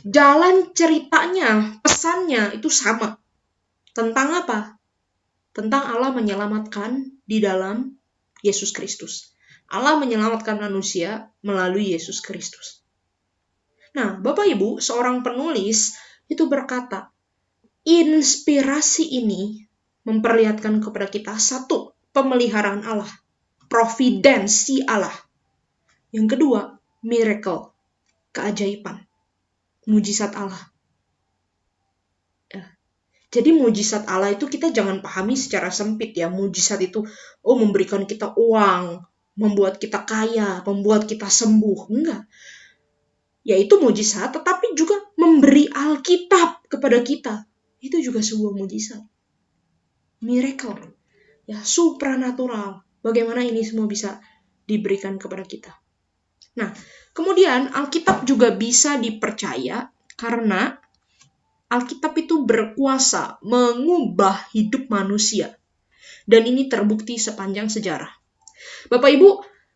Speaker 1: jalan ceritanya, pesannya itu sama. Tentang apa? Tentang Allah menyelamatkan di dalam Yesus Kristus. Allah menyelamatkan manusia melalui Yesus Kristus. Nah, Bapak Ibu, seorang penulis itu berkata, inspirasi ini memperlihatkan kepada kita satu, pemeliharaan Allah, providensi Allah. Yang kedua, miracle, keajaiban, mujizat Allah. Jadi mujizat Allah itu kita jangan pahami secara sempit ya. Mujizat itu memberikan kita uang, membuat kita kaya, membuat kita sembuh. Enggak. Yaitu mujizat, tetapi juga memberi Alkitab kepada kita. Itu juga sebuah mujizat. miracle, ya supranatural. Bagaimana ini semua bisa diberikan kepada kita. Nah, kemudian Alkitab juga bisa dipercaya karena Alkitab itu berkuasa mengubah hidup manusia. Dan ini terbukti sepanjang sejarah. Bapak Ibu,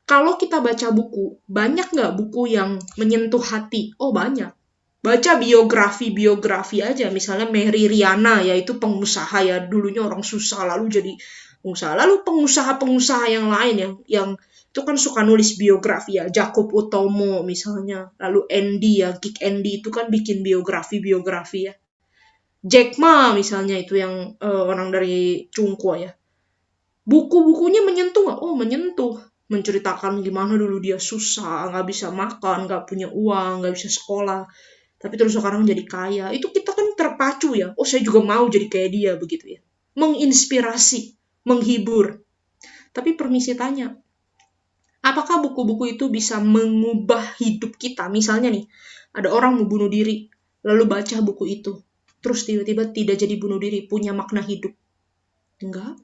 Speaker 1: kalau kita baca buku, banyak nggak buku yang menyentuh hati? Oh, banyak. Baca biografi aja, misalnya Mary Riana, yaitu pengusaha ya, dulunya orang susah, lalu jadi pengusaha. Lalu pengusaha-pengusaha yang lain yang itu kan suka nulis biografi ya, Jacob Utomo misalnya, lalu Andy ya, Geek Andy itu kan bikin biografi ya. Jack Ma misalnya itu yang orang dari Cungko ya. Buku-bukunya menyentuh nggak? Oh, menyentuh. Menceritakan gimana dulu dia susah, nggak bisa makan, nggak punya uang, nggak bisa sekolah. Tapi terus sekarang jadi kaya. Itu kita kan terpacu ya. Oh, saya juga mau jadi kayak dia, begitu ya. Menginspirasi, menghibur. Tapi permisi tanya, apakah buku-buku itu bisa mengubah hidup kita? Misalnya nih, ada orang mau bunuh diri, lalu baca buku itu. Terus tiba-tiba tidak jadi bunuh diri, punya makna hidup. Enggak.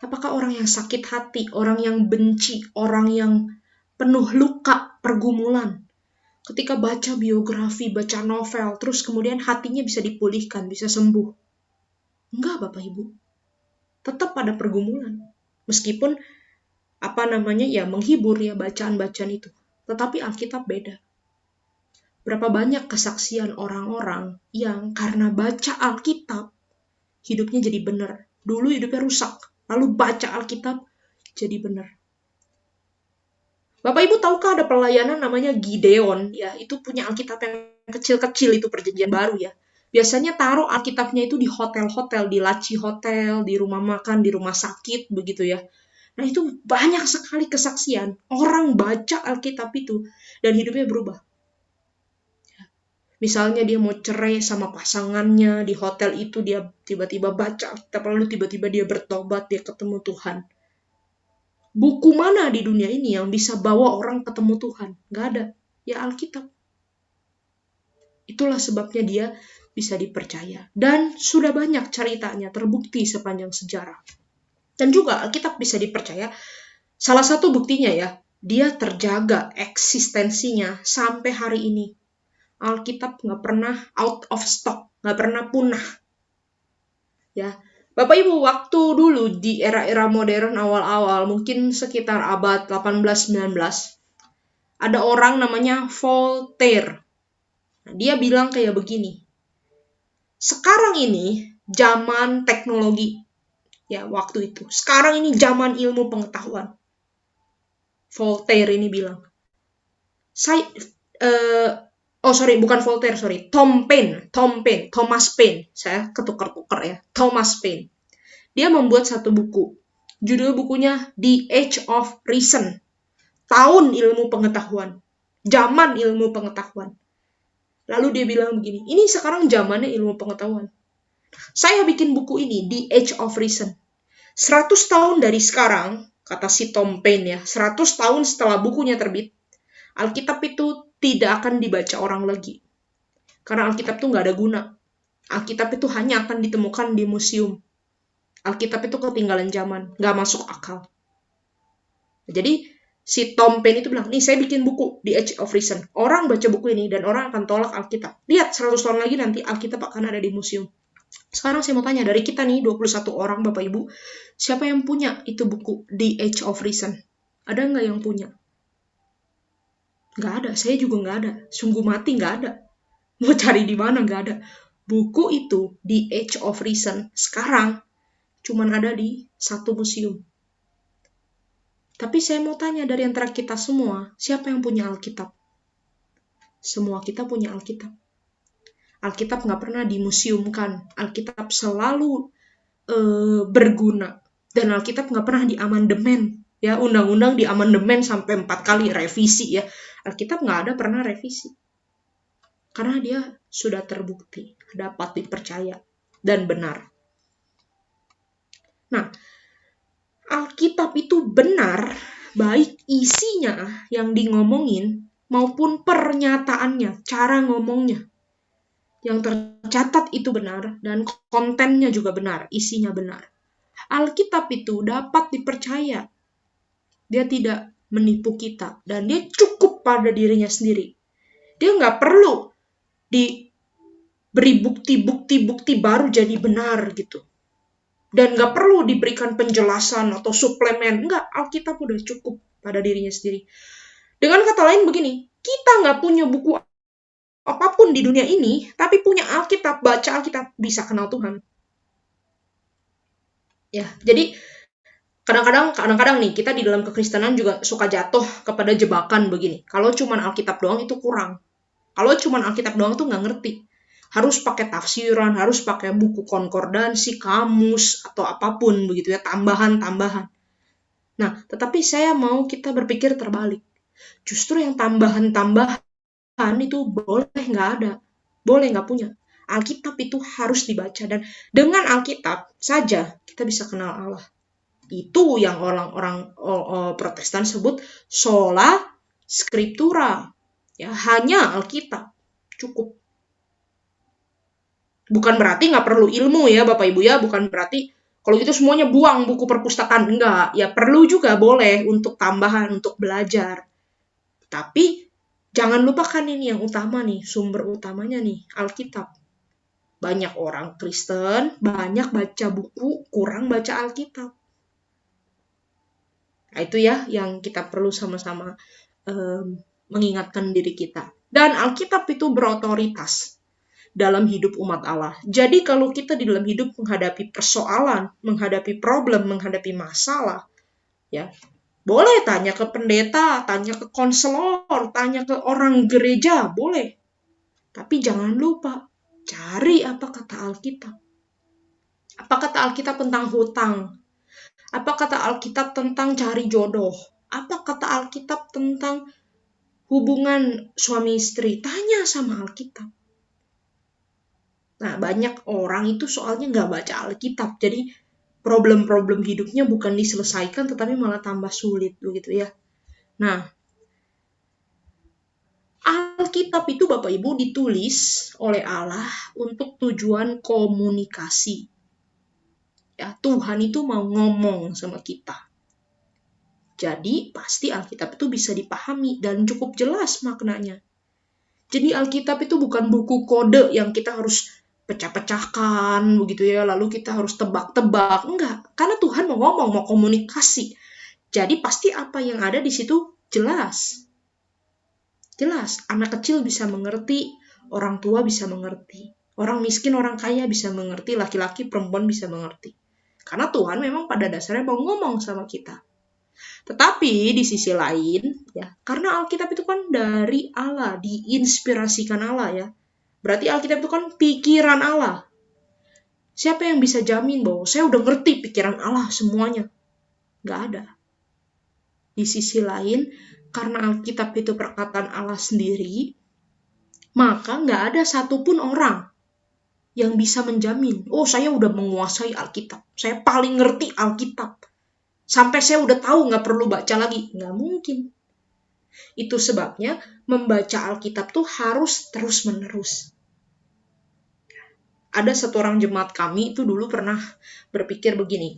Speaker 1: Apakah orang yang sakit hati, orang yang benci, orang yang penuh luka, pergumulan, ketika baca biografi, baca novel, terus kemudian hatinya bisa dipulihkan, bisa sembuh? Enggak, Bapak Ibu. Tetap ada pergumulan. Meskipun menghibur ya bacaan-bacaan itu. Tetapi Alkitab beda. Berapa banyak kesaksian orang-orang yang karena baca Alkitab, hidupnya jadi benar. Dulu hidupnya rusak. Lalu baca Alkitab, jadi benar. Bapak Ibu tahukah ada pelayanan namanya Gideon? Ya, itu punya Alkitab yang kecil-kecil, itu perjanjian baru ya. Biasanya taruh Alkitabnya itu di hotel-hotel, di laci hotel, di rumah makan, di rumah sakit, begitu ya. Nah, itu banyak sekali kesaksian. Orang baca Alkitab itu, dan hidupnya berubah. Misalnya dia mau cerai sama pasangannya, di hotel itu dia tiba-tiba baca Alkitab, lalu tiba-tiba dia bertobat, dia ketemu Tuhan. Buku mana di dunia ini yang bisa bawa orang ketemu Tuhan? Gak ada. Ya Alkitab. Itulah sebabnya dia bisa dipercaya. Dan sudah banyak ceritanya terbukti sepanjang sejarah. Dan juga Alkitab bisa dipercaya. Salah satu buktinya ya, dia terjaga eksistensinya sampai hari ini. Alkitab nggak pernah out of stock, nggak pernah punah. Ya, Bapak Ibu, waktu dulu di era-era modern awal-awal, mungkin sekitar abad 18-19, ada orang namanya Voltaire. Nah, dia bilang kayak begini, sekarang ini zaman teknologi, ya waktu itu. Sekarang ini zaman ilmu pengetahuan. Voltaire ini bilang, Thomas Paine. Saya ketukar-tukar ya. Thomas Paine. Dia membuat satu buku. Judul bukunya The Age of Reason. Tahun ilmu pengetahuan. Zaman ilmu pengetahuan. Lalu dia bilang begini, ini sekarang zamannya ilmu pengetahuan. Saya bikin buku ini, The Age of Reason. 100 tahun dari sekarang, kata si Tom Paine ya, 100 tahun setelah bukunya terbit, Alkitab itu tidak akan dibaca orang lagi. Karena Alkitab itu nggak ada guna. Alkitab itu hanya akan ditemukan di museum. Alkitab itu ketinggalan zaman, nggak masuk akal. Jadi, si Tom Paine itu bilang, nih saya bikin buku, The Age of Reason. Orang baca buku ini dan orang akan tolak Alkitab. Lihat, 100 tahun lagi nanti Alkitab akan ada di museum. Sekarang saya mau tanya, dari kita nih, 21 orang Bapak Ibu, siapa yang punya itu buku, The Age of Reason? Ada nggak yang punya? Nggak ada, saya juga nggak ada. Sungguh mati nggak ada. Mau cari di mana nggak ada. Buku itu, The Age of Reason, sekarang cuman ada di satu museum. Tapi saya mau tanya dari antara kita semua, siapa yang punya Alkitab? Semua kita punya Alkitab. Alkitab nggak pernah dimuseumkan. Alkitab selalu berguna. Dan Alkitab nggak pernah diamandemen. Ya, undang-undang diamandemen sampai 4 kali revisi ya. Alkitab nggak ada pernah revisi. Karena dia sudah terbukti, dapat dipercaya, dan benar. Nah, Alkitab itu benar, baik isinya yang di ngomongin, maupun pernyataannya, cara ngomongnya. yang tercatat itu benar, dan kontennya juga benar, isinya benar. Alkitab itu dapat dipercaya. Dia tidak menipu kita, dan dia cukup pada dirinya sendiri. Dia nggak perlu diberi bukti baru jadi benar gitu. Dan nggak perlu diberikan penjelasan atau suplemen. Nggak, Alkitab udah cukup pada dirinya sendiri. Dengan kata lain begini, kita nggak punya buku apapun di dunia ini, tapi punya Alkitab, baca Alkitab, bisa kenal Tuhan. Ya, jadi kadang-kadang nih kita di dalam kekristenan juga suka jatuh kepada jebakan begini. Kalau cuman Alkitab doang itu kurang. Kalau cuman Alkitab doang tuh nggak ngerti. Harus pakai tafsiran, harus pakai buku konkordansi, kamus, atau apapun begitu ya, tambahan-tambahan. Nah, tetapi saya mau kita berpikir terbalik. Justru yang tambahan-tambahan itu boleh nggak ada, boleh nggak punya. Alkitab itu harus dibaca, dan dengan Alkitab saja kita bisa kenal Allah. Itu yang orang-orang Protestan sebut sola scriptura, ya, hanya Alkitab cukup. Bukan berarti nggak perlu ilmu ya Bapak Ibu ya, bukan berarti kalau gitu semuanya buang buku perpustakaan, enggak. Ya perlu juga, boleh untuk tambahan, untuk belajar. Tapi jangan lupakan ini yang utama nih, sumber utamanya nih, Alkitab. Banyak orang Kristen, banyak baca buku, kurang baca Alkitab. Nah, itu ya yang kita perlu sama-sama mengingatkan diri kita. Dan Alkitab itu berotoritas dalam hidup umat Allah. Jadi kalau kita di dalam hidup menghadapi persoalan, menghadapi problem, menghadapi masalah, ya, boleh tanya ke pendeta, tanya ke konselor, tanya ke orang gereja, boleh. Tapi jangan lupa, cari apa kata Alkitab. Apa kata Alkitab tentang hutang? Apa kata Alkitab tentang cari jodoh? Apa kata Alkitab tentang hubungan suami istri? Tanya sama Alkitab. Nah, banyak orang itu soalnya nggak baca Alkitab, jadi problem-problem hidupnya bukan diselesaikan, tetapi malah tambah sulit, begitu ya. Nah, Alkitab itu Bapak Ibu ditulis oleh Allah untuk tujuan komunikasi. Ya, Tuhan itu mau ngomong sama kita. Jadi, pasti Alkitab itu bisa dipahami dan cukup jelas maknanya. Jadi, Alkitab itu bukan buku kode yang kita harus pecah-pecahkan begitu ya, lalu kita harus tebak-tebak. Enggak, karena Tuhan mau ngomong, mau komunikasi. Jadi pasti apa yang ada di situ jelas. Jelas, anak kecil bisa mengerti, orang tua bisa mengerti. Orang miskin, orang kaya bisa mengerti, laki-laki, perempuan bisa mengerti. Karena Tuhan memang pada dasarnya mau ngomong sama kita. Tetapi di sisi lain, ya, karena Alkitab itu kan dari Allah, diinspirasikan Allah ya. Berarti Alkitab itu kan pikiran Allah. Siapa yang bisa jamin bahwa saya udah ngerti pikiran Allah semuanya? Nggak ada. Di sisi lain, karena Alkitab itu perkataan Allah sendiri, maka nggak ada satupun orang yang bisa menjamin, oh saya udah menguasai Alkitab, saya paling ngerti Alkitab, sampai saya udah tahu nggak perlu baca lagi. Nggak mungkin. Itu sebabnya membaca Alkitab tuh harus terus-menerus. Ada satu orang jemaat kami itu dulu pernah berpikir begini.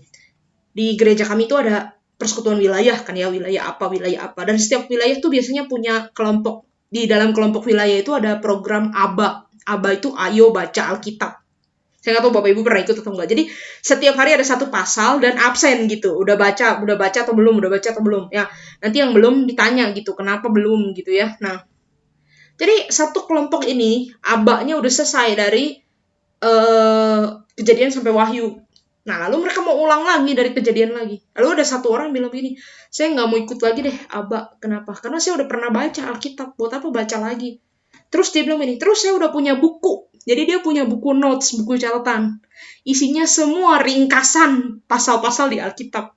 Speaker 1: Di gereja kami itu ada persekutuan wilayah kan ya, wilayah apa. Dan setiap wilayah tuh biasanya punya kelompok. Di dalam kelompok wilayah itu ada program ABA. ABA itu ayo baca Alkitab. Saya nggak tahu Bapak Ibu pernah ikut atau enggak. Jadi setiap hari ada satu pasal dan absen gitu. Udah baca atau belum. Ya, nanti yang belum ditanya gitu, kenapa belum gitu ya. Nah, jadi satu kelompok ini ABA-nya udah selesai dari Kejadian sampai Wahyu. Nah, lalu mereka mau ulang lagi dari Kejadian lagi. Lalu ada satu orang bilang begini, saya nggak mau ikut lagi deh, ABA. Kenapa? Karena saya udah pernah baca Alkitab, buat apa baca lagi? Terus dia bilang begini, terus saya udah punya buku. Jadi dia punya buku notes, buku catatan. Isinya semua ringkasan pasal-pasal di Alkitab.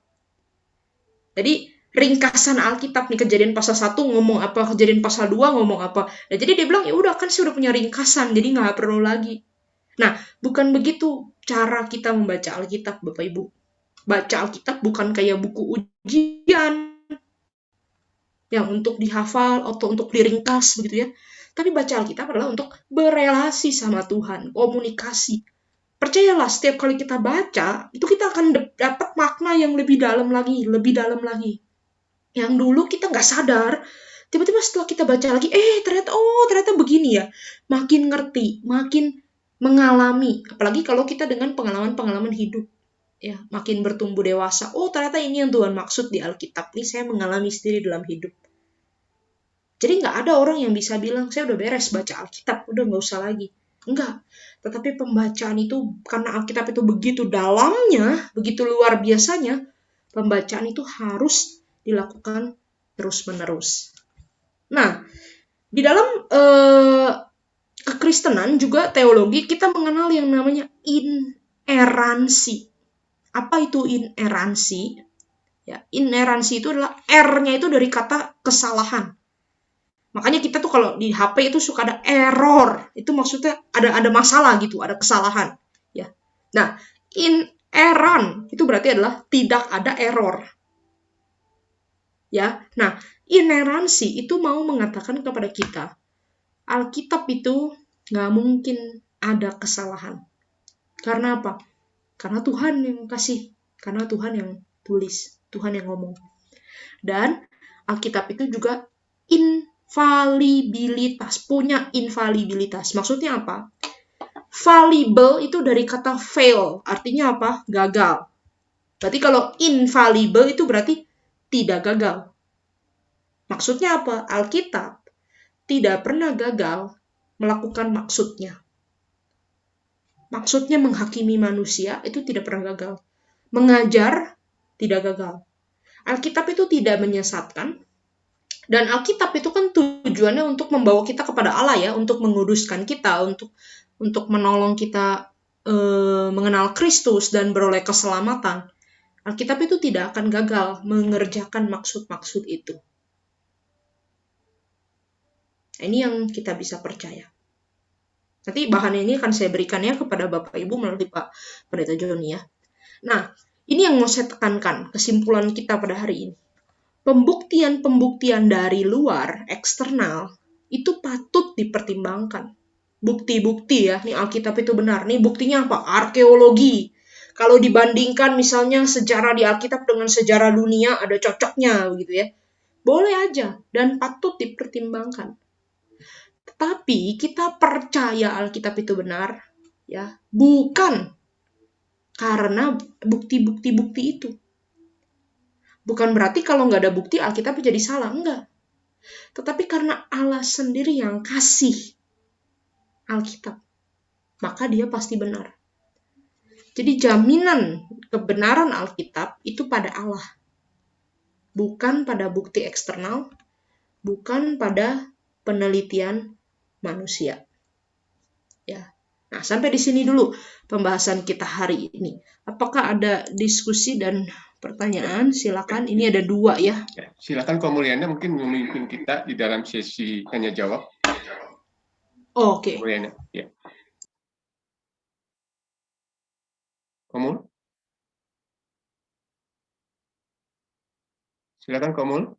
Speaker 1: Jadi ringkasan Alkitab nih, Kejadian pasal 1 ngomong apa, Kejadian pasal 2 ngomong apa. Nah, jadi dia bilang, ya udah kan saya udah punya ringkasan, jadi nggak perlu lagi. Nah, bukan begitu cara kita membaca Alkitab, Bapak Ibu. Baca Alkitab bukan kayak buku ujian yang untuk dihafal atau untuk diringkas begitu ya. Tapi baca Alkitab adalah untuk berelasi sama Tuhan, komunikasi. Percayalah, setiap kali kita baca, itu kita akan dapat makna yang lebih dalam lagi, lebih dalam lagi. Yang dulu kita nggak sadar, tiba-tiba setelah kita baca lagi, ternyata begini ya. Makin ngerti, makin mengalami. Apalagi kalau kita dengan pengalaman-pengalaman hidup. Ya, makin bertumbuh dewasa. Oh, ternyata ini yang Tuhan maksud di Alkitab. Ini saya mengalami sendiri dalam hidup. Jadi nggak ada orang yang bisa bilang, saya udah beres baca Alkitab, udah nggak usah lagi. Enggak. Tetapi pembacaan itu, karena Alkitab itu begitu dalamnya, begitu luar biasanya, pembacaan itu harus dilakukan terus-menerus. Nah, di dalam kekristenan juga teologi, kita mengenal yang namanya ineransi. Apa itu ineransi? Ya, ineransi itu adalah R-nya itu dari kata kesalahan. Makanya kita tuh kalau di HP itu suka ada error. Itu maksudnya ada masalah gitu, ada kesalahan. Ya. Nah, ineran itu berarti adalah tidak ada error. Ya. Nah, ineransi itu mau mengatakan kepada kita, Alkitab itu nggak mungkin ada kesalahan. Karena apa? Karena Tuhan yang kasih. Karena Tuhan yang tulis. Tuhan yang ngomong. Dan Alkitab itu juga infalibilitas, punya infalibilitas. Maksudnya apa? Fallible itu dari kata fail, artinya apa? Gagal. Berarti kalau infallible itu berarti tidak gagal. Maksudnya apa? Alkitab tidak pernah gagal melakukan maksudnya. Maksudnya menghakimi manusia itu tidak pernah gagal. Mengajar tidak gagal. Alkitab itu tidak menyesatkan. Dan Alkitab itu kan tujuannya untuk membawa kita kepada Allah ya, untuk menguduskan kita, untuk menolong kita mengenal Kristus dan beroleh keselamatan. Alkitab itu tidak akan gagal mengerjakan maksud-maksud itu. Ini yang kita bisa percaya. Nanti bahan ini akan saya berikan ya kepada Bapak Ibu melalui Pak Pendeta Joni ya. Nah, ini yang mau saya tekankan, kesimpulan kita pada hari ini. Pembuktian-pembuktian dari luar, eksternal, itu patut dipertimbangkan. Bukti-bukti ya, nih Alkitab itu benar. Nih buktinya apa? Arkeologi. Kalau dibandingkan misalnya sejarah di Alkitab dengan sejarah dunia, ada cocoknya begitu ya. Boleh aja, dan patut dipertimbangkan. Tetapi kita percaya Alkitab itu benar, ya, bukan karena bukti-bukti itu. Bukan berarti kalau nggak ada bukti Alkitab jadi salah, enggak. Tetapi karena Allah sendiri yang kasih Alkitab, maka dia pasti benar. Jadi jaminan kebenaran Alkitab itu pada Allah. Bukan pada bukti eksternal, bukan pada penelitian manusia. Ya. Nah, sampai di sini dulu pembahasan kita hari ini. Apakah ada diskusi dan pertanyaan? Silakan. Ini ada 2 ya.
Speaker 2: Silakan Ko Mulyana mungkin memimpin kita di dalam sesi tanya jawab.
Speaker 1: Oke.
Speaker 2: Mulyana, ya. Komul. Silakan Komul.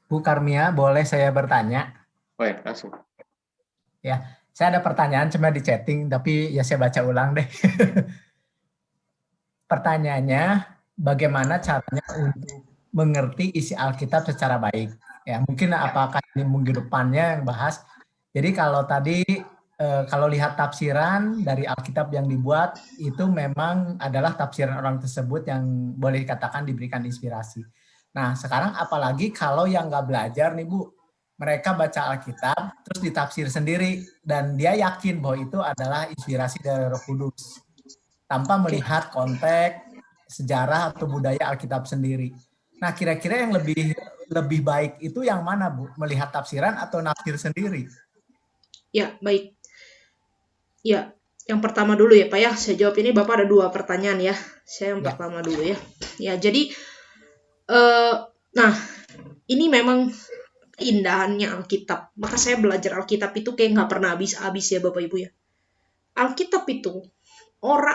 Speaker 3: Bu Karmia, boleh saya bertanya?
Speaker 2: Baik, langsung.
Speaker 3: Ya, saya ada pertanyaan cuma di chatting, tapi ya saya baca ulang deh. Pertanyaannya, bagaimana caranya untuk mengerti isi Alkitab secara baik? Ya, mungkin apakah ini minggu depannya yang bahas. Jadi kalau tadi, kalau lihat tafsiran dari Alkitab yang dibuat, itu memang adalah tafsiran orang tersebut yang boleh dikatakan diberikan inspirasi. Nah, sekarang apalagi kalau yang nggak belajar nih Bu, mereka baca Alkitab, terus ditafsir sendiri, dan dia yakin bahwa itu adalah inspirasi dari Roh Kudus, tanpa melihat konteks, sejarah, atau budaya Alkitab sendiri. Nah, kira-kira yang lebih baik itu yang mana Bu? Melihat tafsiran atau nafsir sendiri?
Speaker 1: Ya, baik. Ya, yang pertama dulu ya Pak ya, saya jawab ini Bapak ada 2 pertanyaan ya. Saya yang pertama dulu ya. Ya, jadi nah, ini memang keindahannya Alkitab. Maka saya belajar Alkitab itu kayak nggak pernah habis-habis ya Bapak Ibu ya. Alkitab itu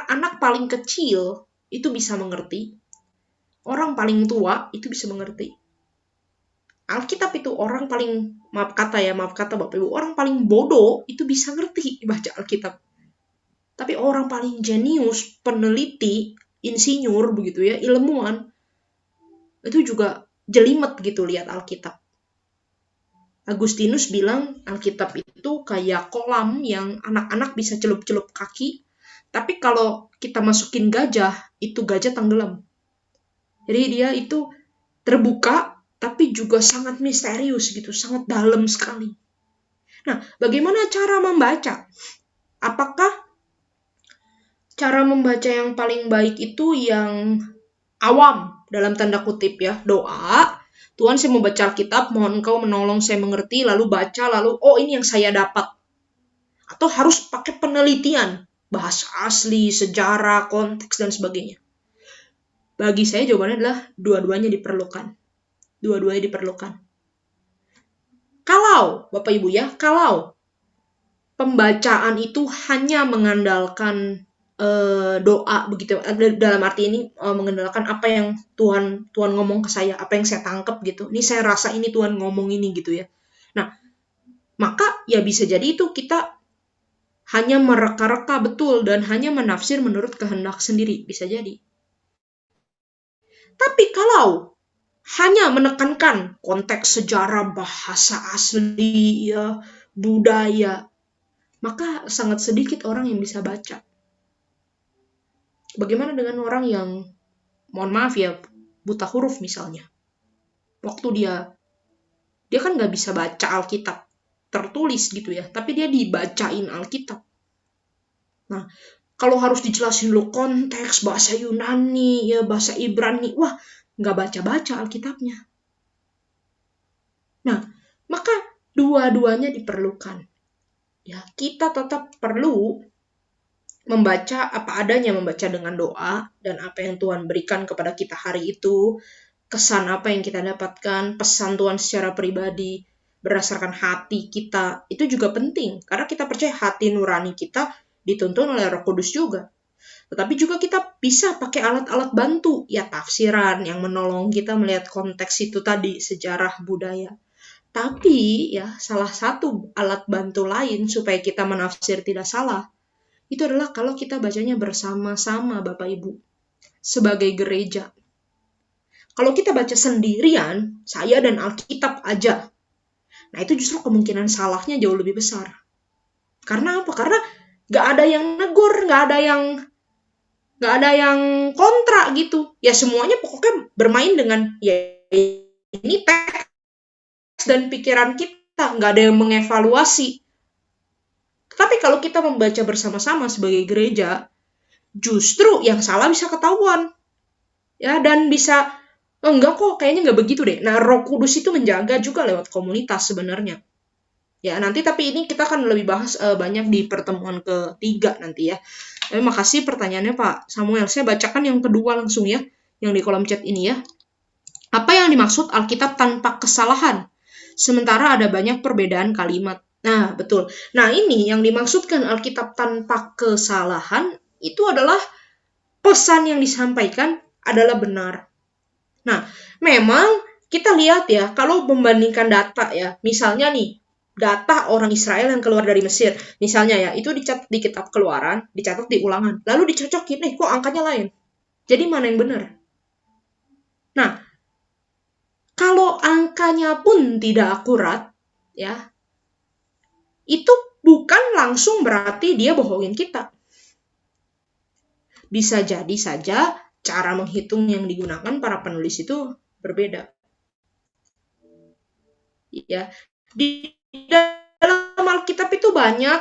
Speaker 1: anak paling kecil itu bisa mengerti, orang paling tua itu bisa mengerti. Alkitab itu orang paling, maaf kata Bapak Ibu, orang paling bodoh itu bisa ngerti baca Alkitab. Tapi orang paling jenius, peneliti, insinyur begitu ya, ilmuwan, itu juga jelimet gitu lihat Alkitab. Agustinus bilang Alkitab itu kayak kolam yang anak-anak bisa celup-celup kaki, tapi kalau kita masukin gajah, itu gajah tenggelam. Jadi dia itu terbuka, tapi juga sangat misterius gitu, sangat dalam sekali. Nah, bagaimana cara membaca? Apakah cara membaca yang paling baik itu yang awam, dalam tanda kutip ya, doa, Tuhan saya membaca Alkitab, mohon Engkau menolong saya mengerti, lalu baca, lalu oh ini yang saya dapat. Atau harus pakai penelitian, bahasa asli, sejarah, konteks, dan sebagainya. Bagi saya jawabannya adalah dua-duanya diperlukan. Dua-duanya diperlukan. Kalau, Bapak Ibu ya, kalau pembacaan itu hanya mengandalkan doa begitu, dalam arti ini mengandalkan apa yang Tuhan ngomong ke saya, apa yang saya tangkap gitu. Ini saya rasa ini Tuhan ngomong ini gitu ya. Nah, maka ya bisa jadi itu kita hanya mereka-reka betul dan hanya menafsir menurut kehendak sendiri, bisa jadi. Tapi kalau hanya menekankan konteks sejarah, bahasa asli, ya, budaya, maka sangat sedikit orang yang bisa baca. Bagaimana dengan orang yang, mohon maaf ya, buta huruf misalnya. Waktu dia kan nggak bisa baca Alkitab tertulis gitu ya, tapi dia dibacain Alkitab. Nah, kalau harus dijelasin lo konteks, bahasa Yunani, ya bahasa Ibrani, wah, nggak baca-baca Alkitabnya. Nah, maka dua-duanya diperlukan. Ya, kita tetap perlu membaca apa adanya, membaca dengan doa, dan apa yang Tuhan berikan kepada kita hari itu, kesan apa yang kita dapatkan, pesan Tuhan secara pribadi, berdasarkan hati kita, itu juga penting. Karena kita percaya hati nurani kita dituntun oleh Roh Kudus juga. Tetapi juga kita bisa pakai alat-alat bantu, ya tafsiran yang menolong kita melihat konteks itu tadi, sejarah, budaya. Tapi ya salah satu alat bantu lain supaya kita menafsir tidak salah, itu adalah kalau kita bacanya bersama-sama Bapak Ibu, sebagai gereja. Kalau kita baca sendirian, saya dan Alkitab aja, nah itu justru kemungkinan salahnya jauh lebih besar. Karena apa? Karena gak ada yang negur, gak ada yang kontra gitu. Ya semuanya pokoknya bermain dengan, ya ini teks dan pikiran kita, gak ada yang mengevaluasi. Tapi kalau kita membaca bersama-sama sebagai gereja, justru yang salah bisa ketahuan. Ya, dan bisa, enggak kok, kayaknya nggak begitu deh. Nah, Roh Kudus itu menjaga juga lewat komunitas sebenarnya. Ya, nanti tapi ini kita akan lebih bahas banyak di pertemuan ketiga nanti ya. Tapi makasih pertanyaannya Pak Samuel. Saya bacakan yang kedua langsung ya, yang di kolom chat ini ya. Apa yang dimaksud Alkitab tanpa kesalahan? Sementara ada banyak perbedaan kalimat. Nah, betul. Nah, ini yang dimaksudkan Alkitab tanpa kesalahan itu adalah pesan yang disampaikan adalah benar. Nah, memang kita lihat ya, kalau membandingkan data ya, misalnya nih, data orang Israel yang keluar dari Mesir, misalnya ya, itu dicatat di kitab Keluaran, dicatat di Ulangan, lalu dicocokin, kok angkanya lain? Jadi mana yang benar? Nah, kalau angkanya pun tidak akurat, ya, itu bukan langsung berarti dia bohongin kita. Bisa jadi saja cara menghitung yang digunakan para penulis itu berbeda. Ya, di dalam Alkitab itu banyak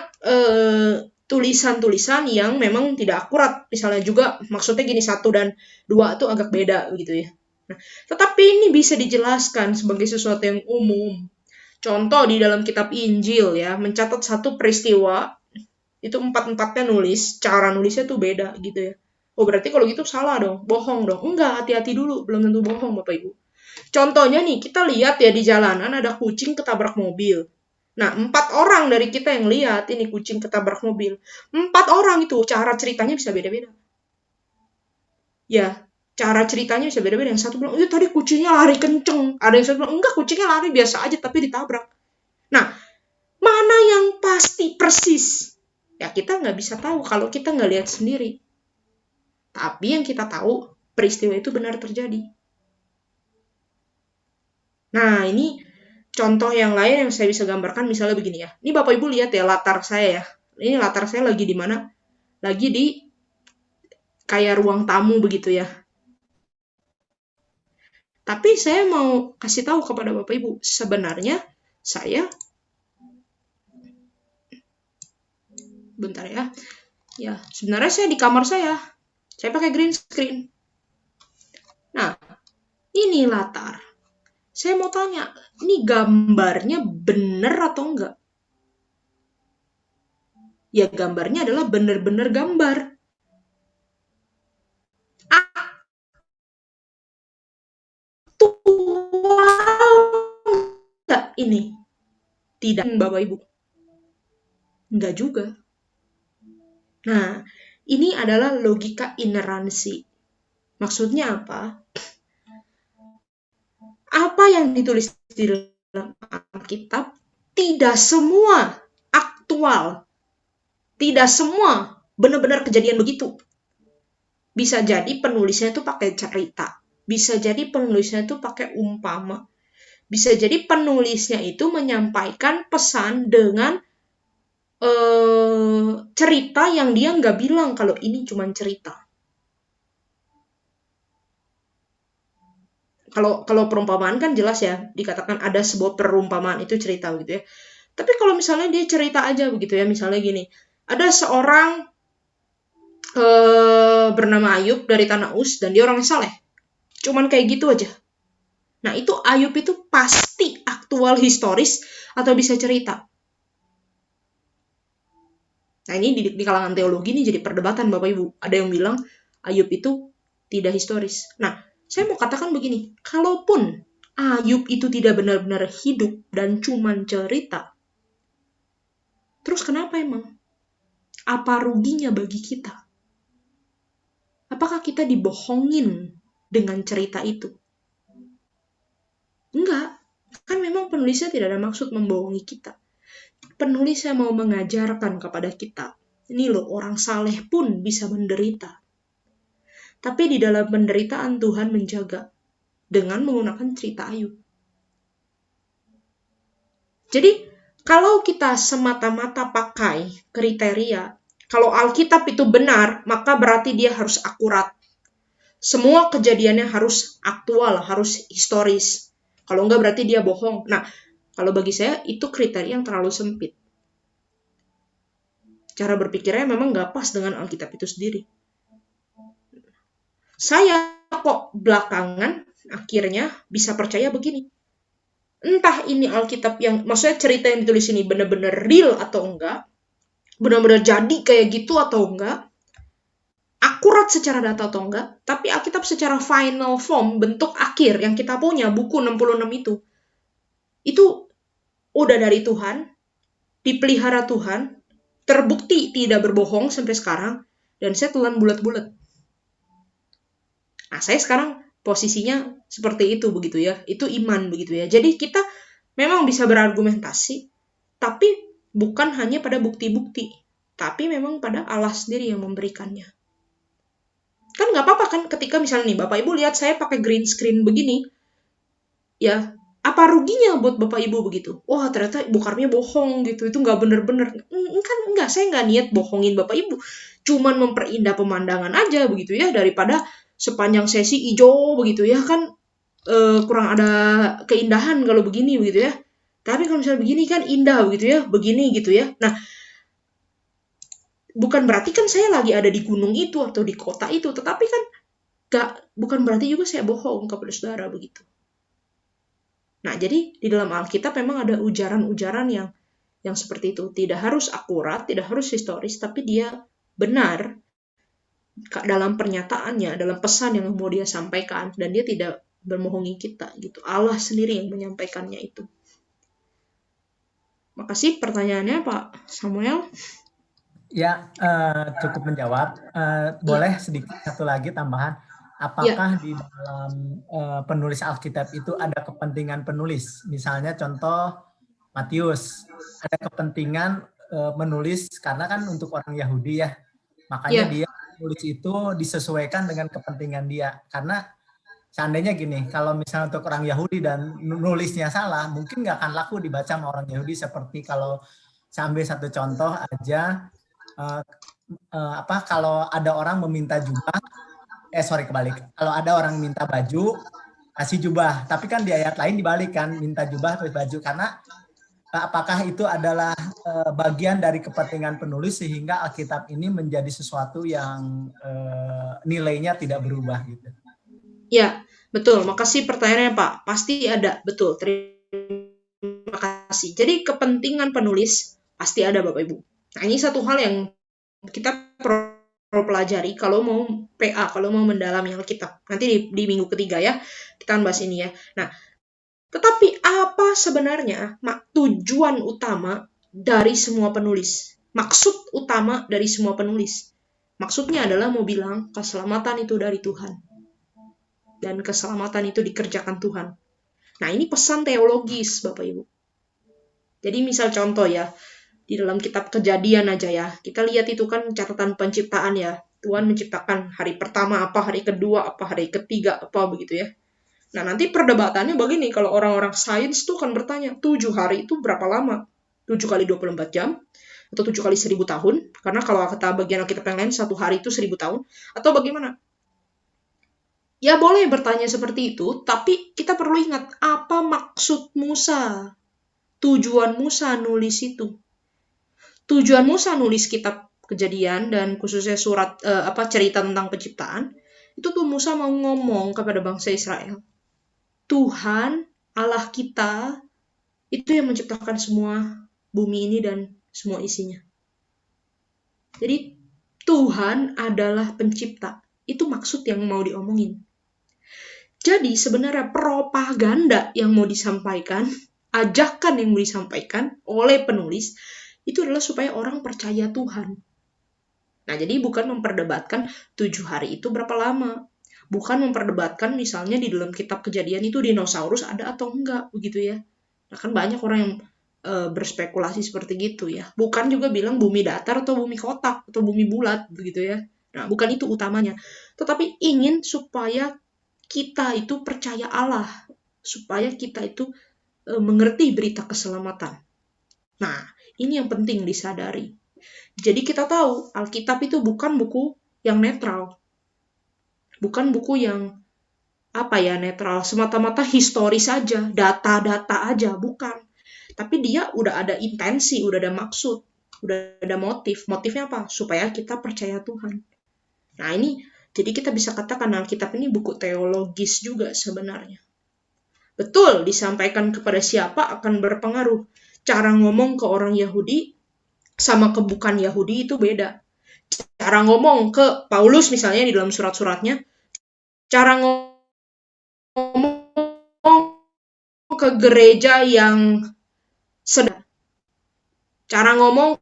Speaker 1: tulisan-tulisan yang memang tidak akurat. Misalnya juga maksudnya gini, 1 dan 2 itu agak beda gitu ya. Nah, tetapi ini bisa dijelaskan sebagai sesuatu yang umum. Contoh di dalam kitab Injil ya, mencatat satu peristiwa, itu 4-4-nya nulis, cara nulisnya tuh beda gitu ya. Oh berarti kalau gitu salah dong, bohong dong. Enggak, hati-hati dulu, belum tentu bohong Bapak Ibu. Contohnya nih, kita lihat ya di jalanan ada kucing ketabrak mobil. Nah, 4 orang dari kita yang lihat ini kucing ketabrak mobil. 4 orang itu cara ceritanya bisa beda-beda. Ya, cara ceritanya bisa beda-beda. Yang satu bilang, "Iya tadi kucingnya lari kenceng." Ada yang satu bilang, "Enggak, kucingnya lari biasa aja tapi ditabrak." Nah, mana yang pasti persis? Ya, kita nggak bisa tahu kalau kita nggak lihat sendiri. Tapi yang kita tahu, peristiwa itu benar terjadi. Nah, ini contoh yang lain yang saya bisa gambarkan misalnya begini ya. Ini Bapak Ibu lihat ya latar saya ya. Ini latar saya lagi di mana? Lagi di kayak ruang tamu begitu ya. Tapi saya mau kasih tahu kepada Bapak Ibu, sebenarnya saya bentar ya. Ya, sebenarnya saya di kamar saya. Saya pakai green screen. Nah, ini latar. Saya mau tanya, ini gambarnya bener atau enggak? Ya, gambarnya adalah bener-bener gambar. Aktual enggak ini? Tidak, Bapak Ibu. Enggak juga. Nah, ini adalah logika ineransi. Maksudnya apa? Apa yang ditulis di dalam Alkitab tidak semua aktual. Tidak semua benar-benar kejadian begitu. Bisa jadi penulisnya itu pakai cerita. Bisa jadi penulisnya itu pakai umpama. Bisa jadi penulisnya itu menyampaikan pesan dengan cerita yang dia nggak bilang kalau ini cuma cerita. Kalau perumpamaan kan jelas ya, dikatakan ada sebuah perumpamaan itu cerita gitu ya. Tapi kalau misalnya dia cerita aja begitu ya, misalnya gini, ada seorang bernama Ayub dari tanah Uz dan dia orang yang saleh. Cuman kayak gitu aja. Nah, itu Ayub itu pasti aktual historis atau bisa cerita. Nah, ini di kalangan teologi ini jadi perdebatan Bapak Ibu. Ada yang bilang Ayub itu tidak historis. Nah, saya mau katakan begini, kalaupun Ayub itu tidak benar-benar hidup dan cuman cerita, terus kenapa emang? Apa ruginya bagi kita? Apakah kita dibohongin dengan cerita itu? Enggak, kan memang penulisnya tidak ada maksud membohongi kita. Penulisnya mau mengajarkan kepada kita, ini loh orang saleh pun bisa menderita. Tapi di dalam penderitaan Tuhan menjaga dengan menggunakan cerita Ayub. Jadi, kalau kita semata-mata pakai kriteria, kalau Alkitab itu benar, maka berarti dia harus akurat. Semua kejadiannya harus aktual, harus historis. Kalau enggak berarti dia bohong. Nah, kalau bagi saya itu kriteria yang terlalu sempit. Cara berpikirnya memang nggak pas dengan Alkitab itu sendiri. Saya kok belakangan akhirnya bisa percaya begini. Entah ini Alkitab yang, maksudnya cerita yang ditulis ini benar-benar real atau enggak, benar-benar jadi kayak gitu atau enggak, akurat secara data atau enggak, tapi Alkitab secara final form, bentuk akhir yang kita punya, buku 66 itu udah dari Tuhan, dipelihara Tuhan, terbukti tidak berbohong sampai sekarang, dan saya telan bulat-bulat. Nah, saya sekarang posisinya seperti itu begitu ya, itu iman begitu ya. Jadi kita memang bisa berargumentasi, tapi bukan hanya pada bukti-bukti, tapi memang pada Allah sendiri yang memberikannya. Kan nggak apa-apa kan ketika misalnya nih Bapak Ibu lihat saya pakai green screen begini, ya apa ruginya buat Bapak Ibu begitu? Wah ternyata Ibu Karmia bohong gitu, itu nggak bener-bener. Kan enggak, saya nggak niat bohongin Bapak Ibu, cuman memperindah pemandangan aja begitu ya, daripada sepanjang sesi hijau begitu ya kan kurang ada keindahan kalau begini begitu ya. Tapi kalau misalnya begini kan indah begitu ya, begini gitu ya. Nah, bukan berarti kan saya lagi ada di gunung itu atau di kota itu, tetapi kan bukan berarti juga saya bohong kepada saudara begitu. Nah, jadi di dalam Alkitab memang ada ujaran-ujaran yang seperti itu. Tidak harus akurat, tidak harus historis, tapi dia benar dalam pernyataannya, dalam pesan yang mau dia sampaikan, dan dia tidak berbohongi kita gitu. Allah sendiri yang menyampaikannya itu. Makasih pertanyaannya Pak Samuel.
Speaker 3: Ya, cukup menjawab. Boleh sedikit satu lagi tambahan. Apakah di dalam penulis Alkitab itu ada kepentingan penulis? Misalnya contoh Matius, ada kepentingan menulis karena kan untuk orang Yahudi ya. Makanya
Speaker 1: Ya.
Speaker 3: dia menulis itu disesuaikan dengan kepentingan dia. Karena seandainya gini, kalau misalnya untuk orang Yahudi dan nulisnya salah, mungkin nggak akan laku dibaca sama orang Yahudi. Seperti kalau saya ambil satu contoh aja, kalau ada orang meminta jubah, kebalik. Kalau ada orang minta baju, kasih jubah. Tapi kan di ayat lain dibalik kan, minta jubah terus baju. Karena apakah itu adalah bagian dari kepentingan penulis sehingga Alkitab ini menjadi sesuatu yang nilainya tidak berubah gitu.
Speaker 1: Ya, betul. Makasih pertanyaannya Pak. Pasti ada, betul. Terima kasih. Jadi kepentingan penulis pasti ada Bapak Ibu. Nah, ini satu hal yang kita perlu pelajari kalau mau PA, kalau mau mendalami Alkitab. Nanti di minggu ketiga ya, kita akan bahas ini ya. Nah, tetapi apa sebenarnya tujuan utama dari semua penulis? Maksud utama dari semua penulis? Maksudnya adalah mau bilang keselamatan itu dari Tuhan. Dan keselamatan itu dikerjakan Tuhan. Nah, ini pesan teologis, Bapak Ibu. Jadi misal contoh ya, di dalam kitab Kejadian aja ya, kita lihat itu kan catatan penciptaan ya. Tuhan menciptakan hari pertama apa, hari kedua apa, hari ketiga apa, begitu ya. Nah, nanti perdebatannya begini, kalau orang-orang sains tuh kan bertanya, 7 hari itu berapa lama? 7 kali 24 jam? Atau 7 kali 1000 tahun? Karena kalau kata bagian Alkitab yang lain, 1 hari itu 1000 tahun. Atau bagaimana? Ya boleh bertanya seperti itu, tapi kita perlu ingat apa maksud Musa. Tujuan Musa nulis itu. Tujuan Musa nulis kitab Kejadian dan khususnya surat cerita tentang penciptaan, itu tuh Musa mau ngomong kepada bangsa Israel. Tuhan Allah kita itu yang menciptakan semua bumi ini dan semua isinya. Jadi Tuhan adalah pencipta. Itu maksud yang mau diomongin. Jadi sebenarnya propaganda yang mau disampaikan, ajakan yang mau disampaikan oleh penulis, itu adalah supaya orang percaya Tuhan. Nah, jadi bukan memperdebatkan 7 hari itu berapa lama. Bukan memperdebatkan misalnya di dalam kitab Kejadian itu dinosaurus ada atau enggak, begitu ya. Nah, kan banyak orang yang berspekulasi seperti gitu ya. Bukan juga bilang bumi datar atau bumi kotak atau bumi bulat, begitu ya. Nah, bukan itu utamanya. Tetapi ingin supaya kita itu percaya Allah, supaya kita itu mengerti berita keselamatan. Nah, ini yang penting disadari. Jadi kita tahu Alkitab itu bukan buku yang netral. Bukan buku yang netral, semata-mata historis saja, data-data aja, bukan. Tapi dia udah ada intensi, udah ada maksud, udah ada motif. Motifnya apa? Supaya kita percaya Tuhan. Nah, ini jadi kita bisa katakan Alkitab ini buku teologis juga sebenarnya. Betul, disampaikan kepada siapa akan berpengaruh. Cara ngomong ke orang Yahudi sama ke bukan Yahudi itu beda. Cara ngomong ke Paulus misalnya di dalam surat-suratnya, cara ngomong ke gereja yang sedang, cara ngomong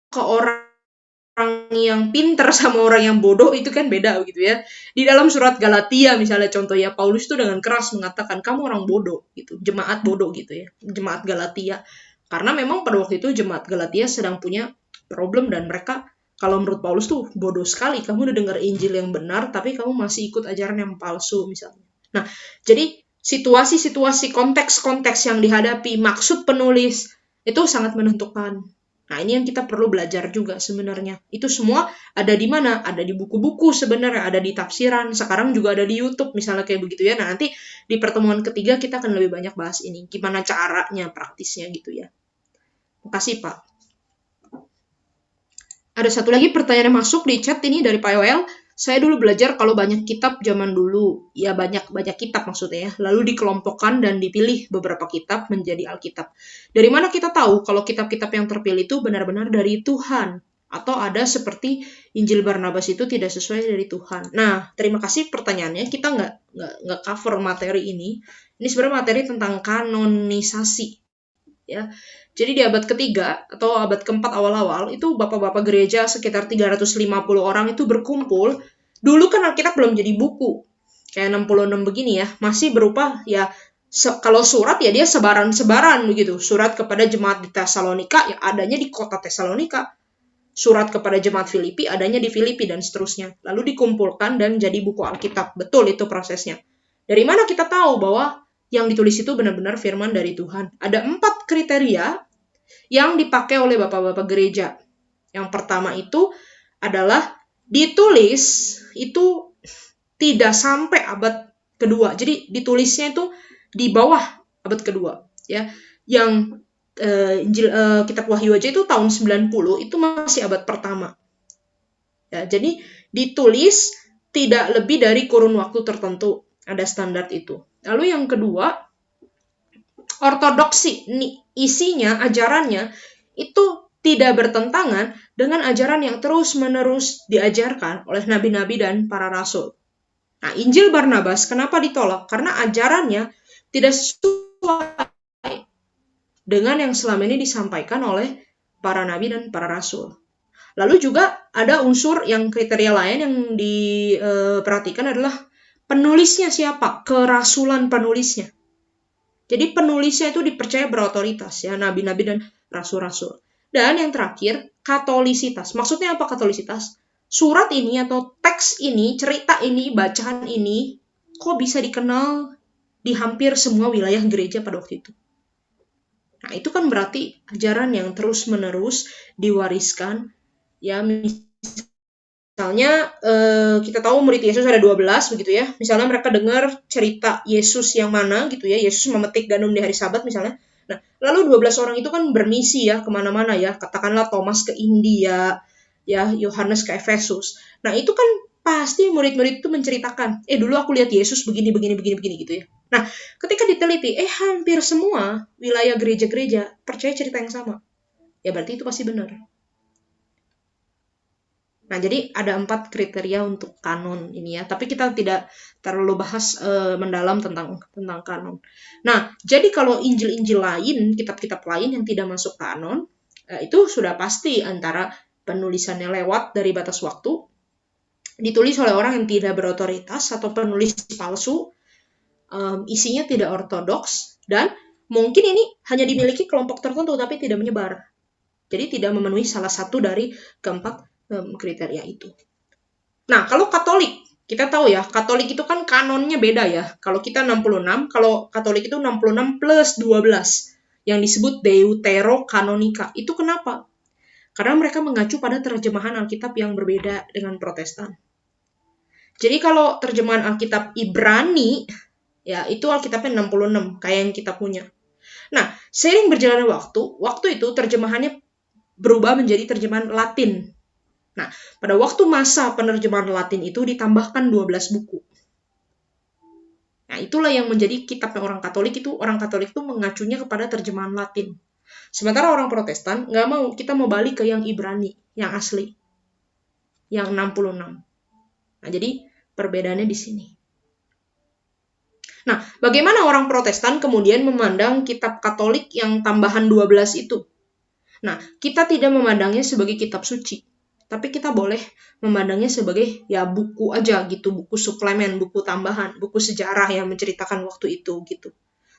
Speaker 1: ke orang yang pinter sama orang yang bodoh itu kan beda gitu ya. Di dalam surat Galatia misalnya contoh ya, Paulus itu dengan keras mengatakan kamu orang bodoh gitu, jemaat bodoh gitu ya, jemaat Galatia. Karena memang pada waktu itu jemaat Galatia sedang punya problem dan mereka kalau menurut Paulus tuh bodoh sekali, kamu udah dengar Injil yang benar tapi kamu masih ikut ajaran yang palsu misalnya. Nah, jadi situasi-situasi konteks-konteks yang dihadapi, maksud penulis itu sangat menentukan. Nah, ini yang kita perlu belajar juga sebenarnya. Itu semua ada di mana? Ada di buku-buku sebenarnya, ada di tafsiran. Sekarang juga ada di YouTube, misalnya kayak begitu ya. Nah, nanti di pertemuan ketiga kita akan lebih banyak bahas ini. Gimana caranya, praktisnya gitu ya. Makasih, Pak. Ada satu lagi pertanyaan yang masuk di chat ini dari Pak Yoel. Saya dulu belajar kalau banyak kitab zaman dulu, ya banyak kitab maksudnya ya, lalu dikelompokkan dan dipilih beberapa kitab menjadi Alkitab. Dari mana kita tahu kalau kitab-kitab yang terpilih itu benar-benar dari Tuhan? Atau ada seperti Injil Barnabas itu tidak sesuai dari Tuhan? Nah, terima kasih pertanyaannya. Kita nggak cover materi ini. Ini sebenarnya materi tentang kanonisasi. ya. Jadi di abad ketiga atau abad keempat awal-awal itu bapak-bapak gereja sekitar 350 orang itu berkumpul. Dulu kan Alkitab belum jadi buku, kayak 66 begini ya, masih berupa ya kalau surat ya dia sebaran-sebaran begitu. Surat kepada jemaat di Tesalonika ya adanya di kota Tesalonika. Surat kepada jemaat Filipi adanya di Filipi dan seterusnya. Lalu dikumpulkan dan jadi buku Alkitab. Betul itu prosesnya. Dari mana kita tahu bahwa yang ditulis itu benar-benar firman dari Tuhan? Ada 4 kriteria yang dipakai oleh bapak-bapak gereja. Yang pertama itu adalah ditulis itu tidak sampai abad kedua. Jadi ditulisnya itu di bawah abad kedua. Ya, yang kitab Wahyu aja itu tahun 90 itu masih abad pertama. Ya, jadi ditulis tidak lebih dari kurun waktu tertentu. Ada standar itu. Lalu yang kedua, ortodoksi. Isinya, ajarannya itu tidak bertentangan dengan ajaran yang terus-menerus diajarkan oleh nabi-nabi dan para rasul. Nah, Injil Barnabas kenapa ditolak? Karena ajarannya tidak sesuai dengan yang selama ini disampaikan oleh para nabi dan para rasul. Lalu juga ada unsur yang kriteria lain yang diperhatikan adalah penulisnya siapa? Kerasulan penulisnya. Jadi penulisnya itu dipercaya berotoritas, ya, nabi-nabi dan rasul-rasul. Dan yang terakhir, katolisitas. Maksudnya apa katolisitas? Surat ini atau teks ini, cerita ini, bacaan ini, kok bisa dikenal di hampir semua wilayah gereja pada waktu itu? Nah, itu kan berarti ajaran yang terus-menerus diwariskan. Ya, misalnya kita tahu murid Yesus ada 12 begitu ya. Misalnya mereka dengar cerita Yesus yang mana gitu ya. Yesus memetik gandum di hari Sabat misalnya. Nah, lalu 12 orang itu kan bermisi ya kemana-mana ya. Katakanlah Thomas ke India, ya Yohanes ke Efesus. Nah, itu kan pasti murid-murid itu menceritakan, dulu aku lihat Yesus begini gitu ya. Nah, ketika diteliti, hampir semua wilayah gereja-gereja percaya cerita yang sama. Ya berarti itu pasti benar. Nah, jadi ada 4 kriteria untuk kanon ini ya. Tapi kita tidak terlalu bahas mendalam tentang kanon. Nah, jadi kalau Injil-Injil lain, kitab-kitab lain yang tidak masuk kanon, itu sudah pasti antara penulisannya lewat dari batas waktu, ditulis oleh orang yang tidak berotoritas atau penulis palsu, isinya tidak ortodoks, dan mungkin ini hanya dimiliki kelompok tertentu tapi tidak menyebar. Jadi tidak memenuhi salah satu dari keempat kriteria itu. Nah, kalau Katolik, kita tahu ya, Katolik itu kan kanonnya beda ya. Kalau kita 66, kalau Katolik itu 66 plus 12, yang disebut Deuterokanonika. Itu kenapa? Karena mereka mengacu pada terjemahan Alkitab yang berbeda dengan Protestan. Jadi kalau terjemahan Alkitab Ibrani, ya itu Alkitabnya 66, kayak yang kita punya. Nah, seiring berjalannya waktu itu terjemahannya berubah menjadi terjemahan Latin. Nah, pada waktu masa penerjemahan Latin itu ditambahkan 12 buku. Nah, itulah yang menjadi kitabnya orang Katolik itu mengacunya kepada terjemahan Latin. Sementara orang Protestan nggak mau, kita mau balik ke yang Ibrani, yang asli. Yang 66. Nah, jadi perbedaannya di sini. Nah, bagaimana orang Protestan kemudian memandang kitab Katolik yang tambahan 12 itu? Nah, kita tidak memandangnya sebagai kitab suci, tapi kita boleh memandangnya sebagai ya buku aja gitu, buku suplemen, buku tambahan, buku sejarah yang menceritakan waktu itu gitu.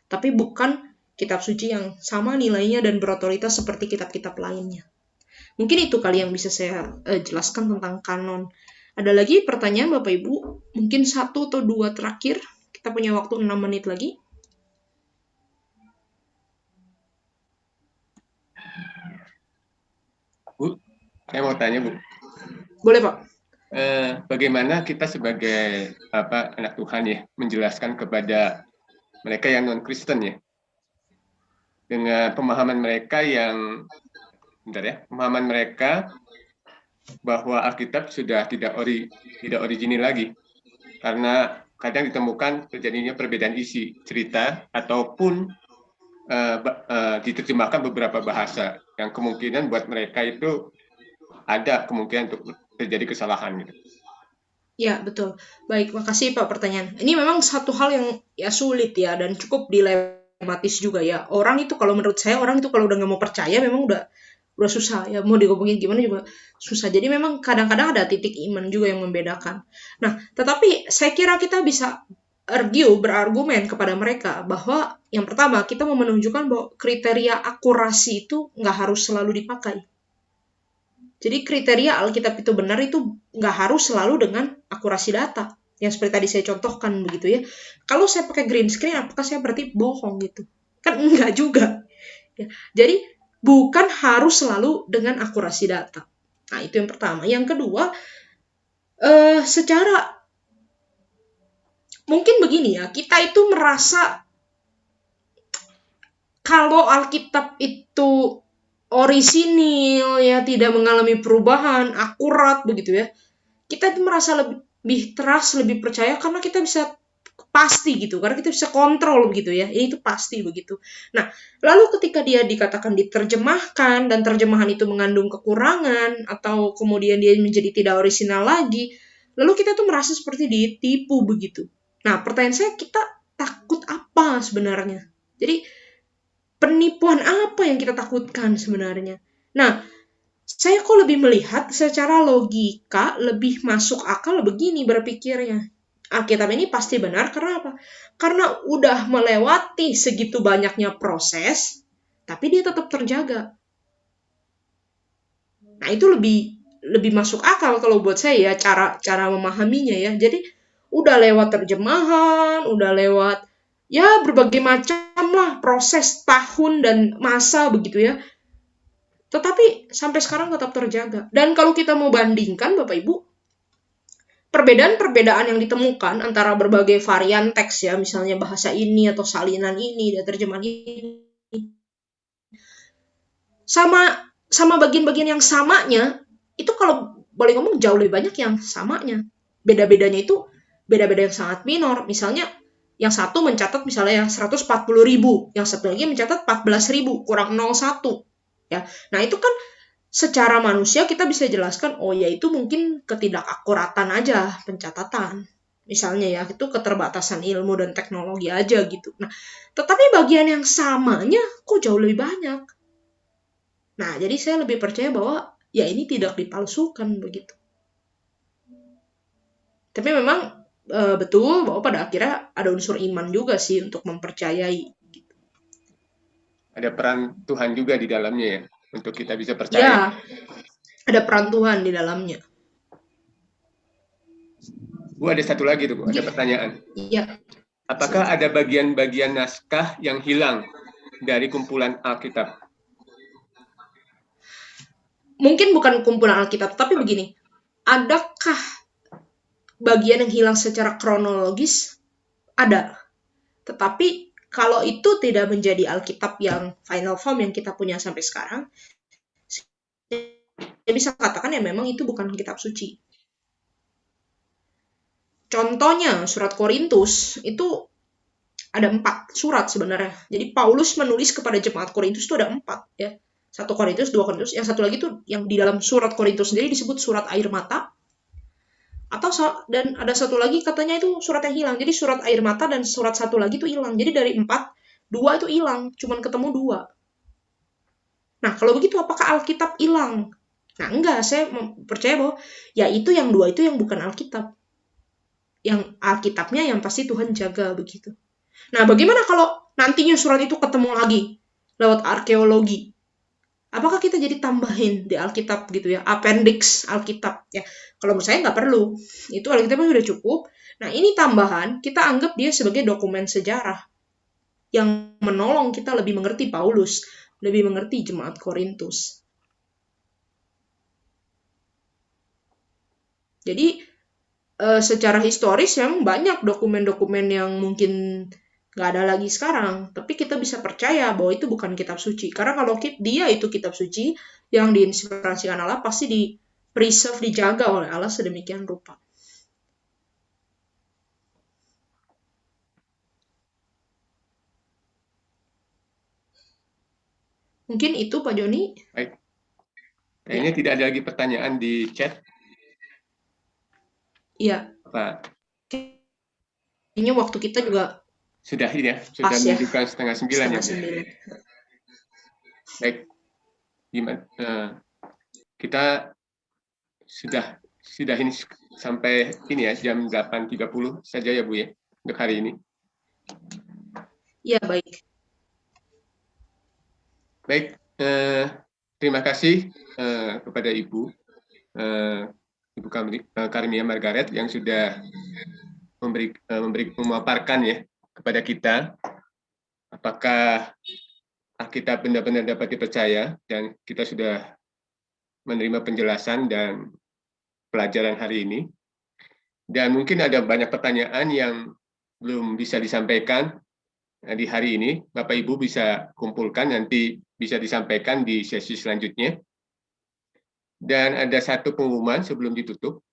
Speaker 1: Tapi bukan kitab suci yang sama nilainya dan berotoritas seperti kitab-kitab lainnya. Mungkin itu kali yang bisa saya jelaskan tentang kanon. Ada lagi pertanyaan Bapak Ibu? Mungkin 1 atau 2 terakhir. Kita punya waktu 6 menit lagi.
Speaker 2: Bu, saya mau tanya, Bu.
Speaker 1: Boleh, Pak.
Speaker 2: Bagaimana kita sebagai anak Tuhan ya menjelaskan kepada mereka yang non-Kristen ya, dengan pemahaman mereka yang pemahaman mereka bahwa Alkitab sudah tidak original lagi, karena kadang ditemukan terjadinya perbedaan isi cerita ataupun diterjemahkan beberapa bahasa yang kemungkinan buat mereka itu ada kemungkinan untuk terjadi kesalahan gitu.
Speaker 1: Ya, betul. Baik, makasih Pak pertanyaan. Ini memang satu hal yang ya sulit ya dan cukup dilema dilematis juga ya. Orang itu kalau menurut saya orang itu kalau udah nggak mau percaya memang udah susah ya, mau digomongin gimana juga susah. Jadi memang kadang-kadang ada titik iman juga yang membedakan. Nah, tetapi saya kira kita bisa berargumen kepada mereka bahwa yang pertama kita mau menunjukkan bahwa kriteria akurasi itu nggak harus selalu dipakai. Jadi kriteria Alkitab itu benar itu nggak harus selalu dengan akurasi data. Yang seperti tadi saya contohkan begitu ya. Kalau saya pakai green screen, apakah saya berarti bohong gitu? Kan enggak juga. Ya. Jadi bukan harus selalu dengan akurasi data. Nah, itu yang pertama. Yang kedua, secara mungkin begini ya, kita itu merasa kalau Alkitab itu orisinil ya, tidak mengalami perubahan, akurat begitu ya. Kita itu merasa lebih trust, lebih percaya karena kita bisa pasti gitu, karena kita bisa kontrol begitu ya, ini itu pasti begitu. Nah, lalu ketika dia dikatakan diterjemahkan dan terjemahan itu mengandung kekurangan atau kemudian dia menjadi tidak orisinal lagi, lalu kita tuh merasa seperti ditipu begitu. Nah, pertanyaan saya, kita takut apa sebenarnya? Jadi penipuan apa yang kita takutkan sebenarnya? Nah, saya kok lebih melihat secara logika, lebih masuk akal begini berpikirnya. Alkitab ini pasti benar karena apa? Karena udah melewati segitu banyaknya proses, tapi dia tetap terjaga. Nah, itu lebih masuk akal kalau buat saya ya, cara memahaminya ya. Jadi udah lewat terjemahan, udah lewat ya berbagai macam lah proses tahun dan masa begitu ya. Tetapi sampai sekarang tetap terjaga. Dan kalau kita mau bandingkan Bapak Ibu, perbedaan-perbedaan yang ditemukan antara berbagai varian teks ya, misalnya bahasa ini atau salinan ini dan terjemahan ini, sama bagian-bagian yang samanya, itu kalau boleh ngomong jauh lebih banyak yang samanya. Beda-bedanya itu beda-beda yang sangat minor. Misalnya yang satu mencatat misalnya 140.000, yang satu lagi mencatat 14.000, kurang 0,1. Ya. Nah, itu kan secara manusia kita bisa jelaskan, oh ya itu mungkin ketidakakuratan aja pencatatan. Misalnya ya, itu keterbatasan ilmu dan teknologi aja gitu. Nah, tetapi bagian yang samanya kok jauh lebih banyak. Nah, jadi saya lebih percaya bahwa ya ini tidak dipalsukan begitu. Tapi memang betul bahwa pada akhirnya ada unsur iman juga sih untuk mempercayai. Gitu.
Speaker 2: Ada peran Tuhan juga di dalamnya ya, untuk kita bisa
Speaker 1: Ya,
Speaker 2: percaya.
Speaker 1: ada peran Tuhan di dalamnya.
Speaker 2: Bu, ada satu lagi tuh, Bu, ada pertanyaan.
Speaker 1: Iya.
Speaker 2: Apakah ada bagian-bagian naskah yang hilang dari kumpulan Alkitab?
Speaker 1: Mungkin bukan kumpulan Alkitab, tapi begini. Adakah bagian yang hilang secara kronologis? Ada. Tetapi kalau itu tidak menjadi Alkitab yang final form yang kita punya sampai sekarang, saya bisa katakan ya memang itu bukan kitab suci. Contohnya, surat Korintus, itu ada 4 surat sebenarnya. Jadi Paulus menulis kepada jemaat Korintus itu ada 4. Ya. 1 Korintus, 2 Korintus, yang satu lagi itu yang di dalam surat Korintus sendiri disebut surat air mata. Dan ada satu lagi katanya itu surat yang hilang. Jadi surat air mata dan surat satu lagi itu hilang. Jadi dari 4, 2 itu hilang. Cuman ketemu 2. Nah, kalau begitu apakah Alkitab hilang? Nah, enggak. Saya percaya bahwa ya itu yang 2 itu yang bukan Alkitab. Yang Alkitabnya yang pasti Tuhan jaga begitu. Nah, bagaimana kalau nantinya surat itu ketemu lagi lewat arkeologi? Apakah kita jadi tambahin di Alkitab gitu ya, appendix Alkitab ya? Kalau menurut saya nggak perlu, itu Alkitabnya sudah cukup. Nah, ini tambahan, kita anggap dia sebagai dokumen sejarah yang menolong kita lebih mengerti Paulus, lebih mengerti jemaat Korintus. Jadi secara historis memang banyak dokumen-dokumen yang mungkin nggak ada lagi sekarang, tapi kita bisa percaya bahwa itu bukan kitab suci. Karena kalau dia itu kitab suci yang diinspirasikan Allah, pasti di-preserve, dijaga oleh Allah sedemikian rupa. Mungkin itu Pak Joni.
Speaker 2: Baik. Kayaknya tidak ada lagi pertanyaan di chat.
Speaker 1: Iya.
Speaker 2: Pak.
Speaker 1: Kayaknya waktu kita juga
Speaker 2: Sudah ini ya, sudah
Speaker 1: Pas ya,
Speaker 2: menunjukkan 8:30 ya.
Speaker 1: setengah 9.
Speaker 2: Baik, gimana? Kita sudah ini sampai ini ya jam 8:30 saja ya Bu ya untuk hari ini.
Speaker 1: Iya, baik.
Speaker 2: Baik, terima kasih kepada Ibu Karimia Margaret yang sudah memaparkan ya kepada kita apakah Alkitab benar-benar dapat dipercaya, dan kita sudah menerima penjelasan dan pelajaran hari ini. Dan mungkin ada banyak pertanyaan yang belum bisa disampaikan di hari ini. Bapak Ibu bisa kumpulkan, nanti bisa disampaikan di sesi selanjutnya. Dan ada satu pengumuman sebelum ditutup.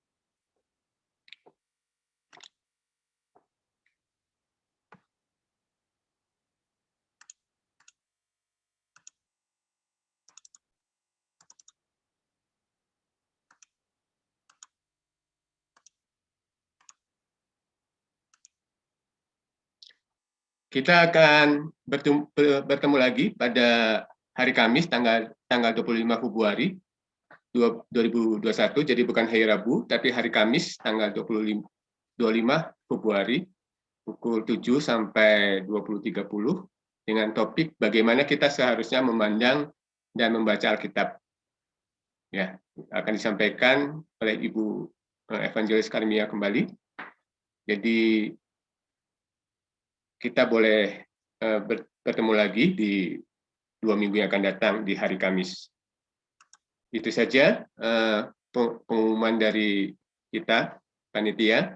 Speaker 2: Kita akan bertemu lagi pada hari Kamis tanggal 25 Februari 2021, jadi bukan hari Rabu, tapi hari Kamis tanggal 25 Februari pukul 7 sampai 20.30 dengan topik bagaimana kita seharusnya memandang dan membaca Alkitab. Ya, akan disampaikan oleh Ibu Evangelis Karimia kembali. Jadi kita boleh bertemu lagi di 2 minggu yang akan datang di hari Kamis. Itu saja pengumuman dari kita, panitia.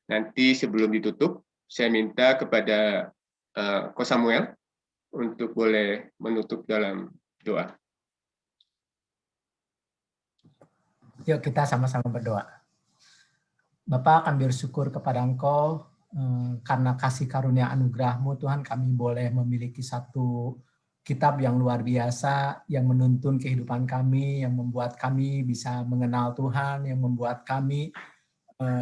Speaker 2: Nanti sebelum ditutup, saya minta kepada Ko Samuel untuk boleh menutup dalam doa.
Speaker 3: Yuk kita sama-sama berdoa. Bapak, kami bersyukur kepada Engkau karena kasih karunia anugerah-Mu, Tuhan, kami boleh memiliki satu kitab yang luar biasa, yang menuntun kehidupan kami, yang membuat kami bisa mengenal Tuhan, yang membuat kami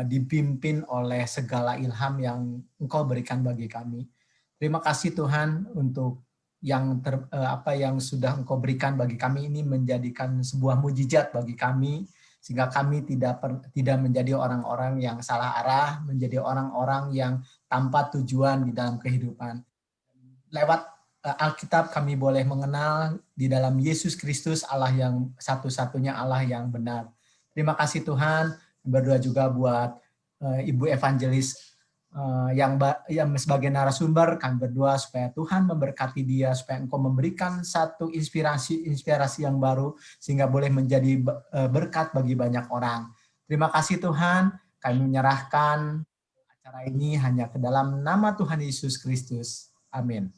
Speaker 3: dipimpin oleh segala ilham yang Engkau berikan bagi kami. Terima kasih Tuhan untuk apa yang sudah Engkau berikan bagi kami ini menjadikan sebuah mujizat bagi kami, sehingga kami tidak menjadi orang-orang yang salah arah, menjadi orang-orang yang tanpa tujuan di dalam kehidupan. Lewat Alkitab kami boleh mengenal di dalam Yesus Kristus, Allah yang satu-satunya Allah yang benar. Terima kasih Tuhan. Berdoa juga buat Ibu Evangelis yang sebagai narasumber, kami berdoa supaya Tuhan memberkati dia, supaya Engkau memberikan satu inspirasi yang baru, sehingga boleh menjadi berkat bagi banyak orang. Terima kasih Tuhan, kami menyerahkan acara ini hanya ke dalam nama Tuhan Yesus Kristus. Amin.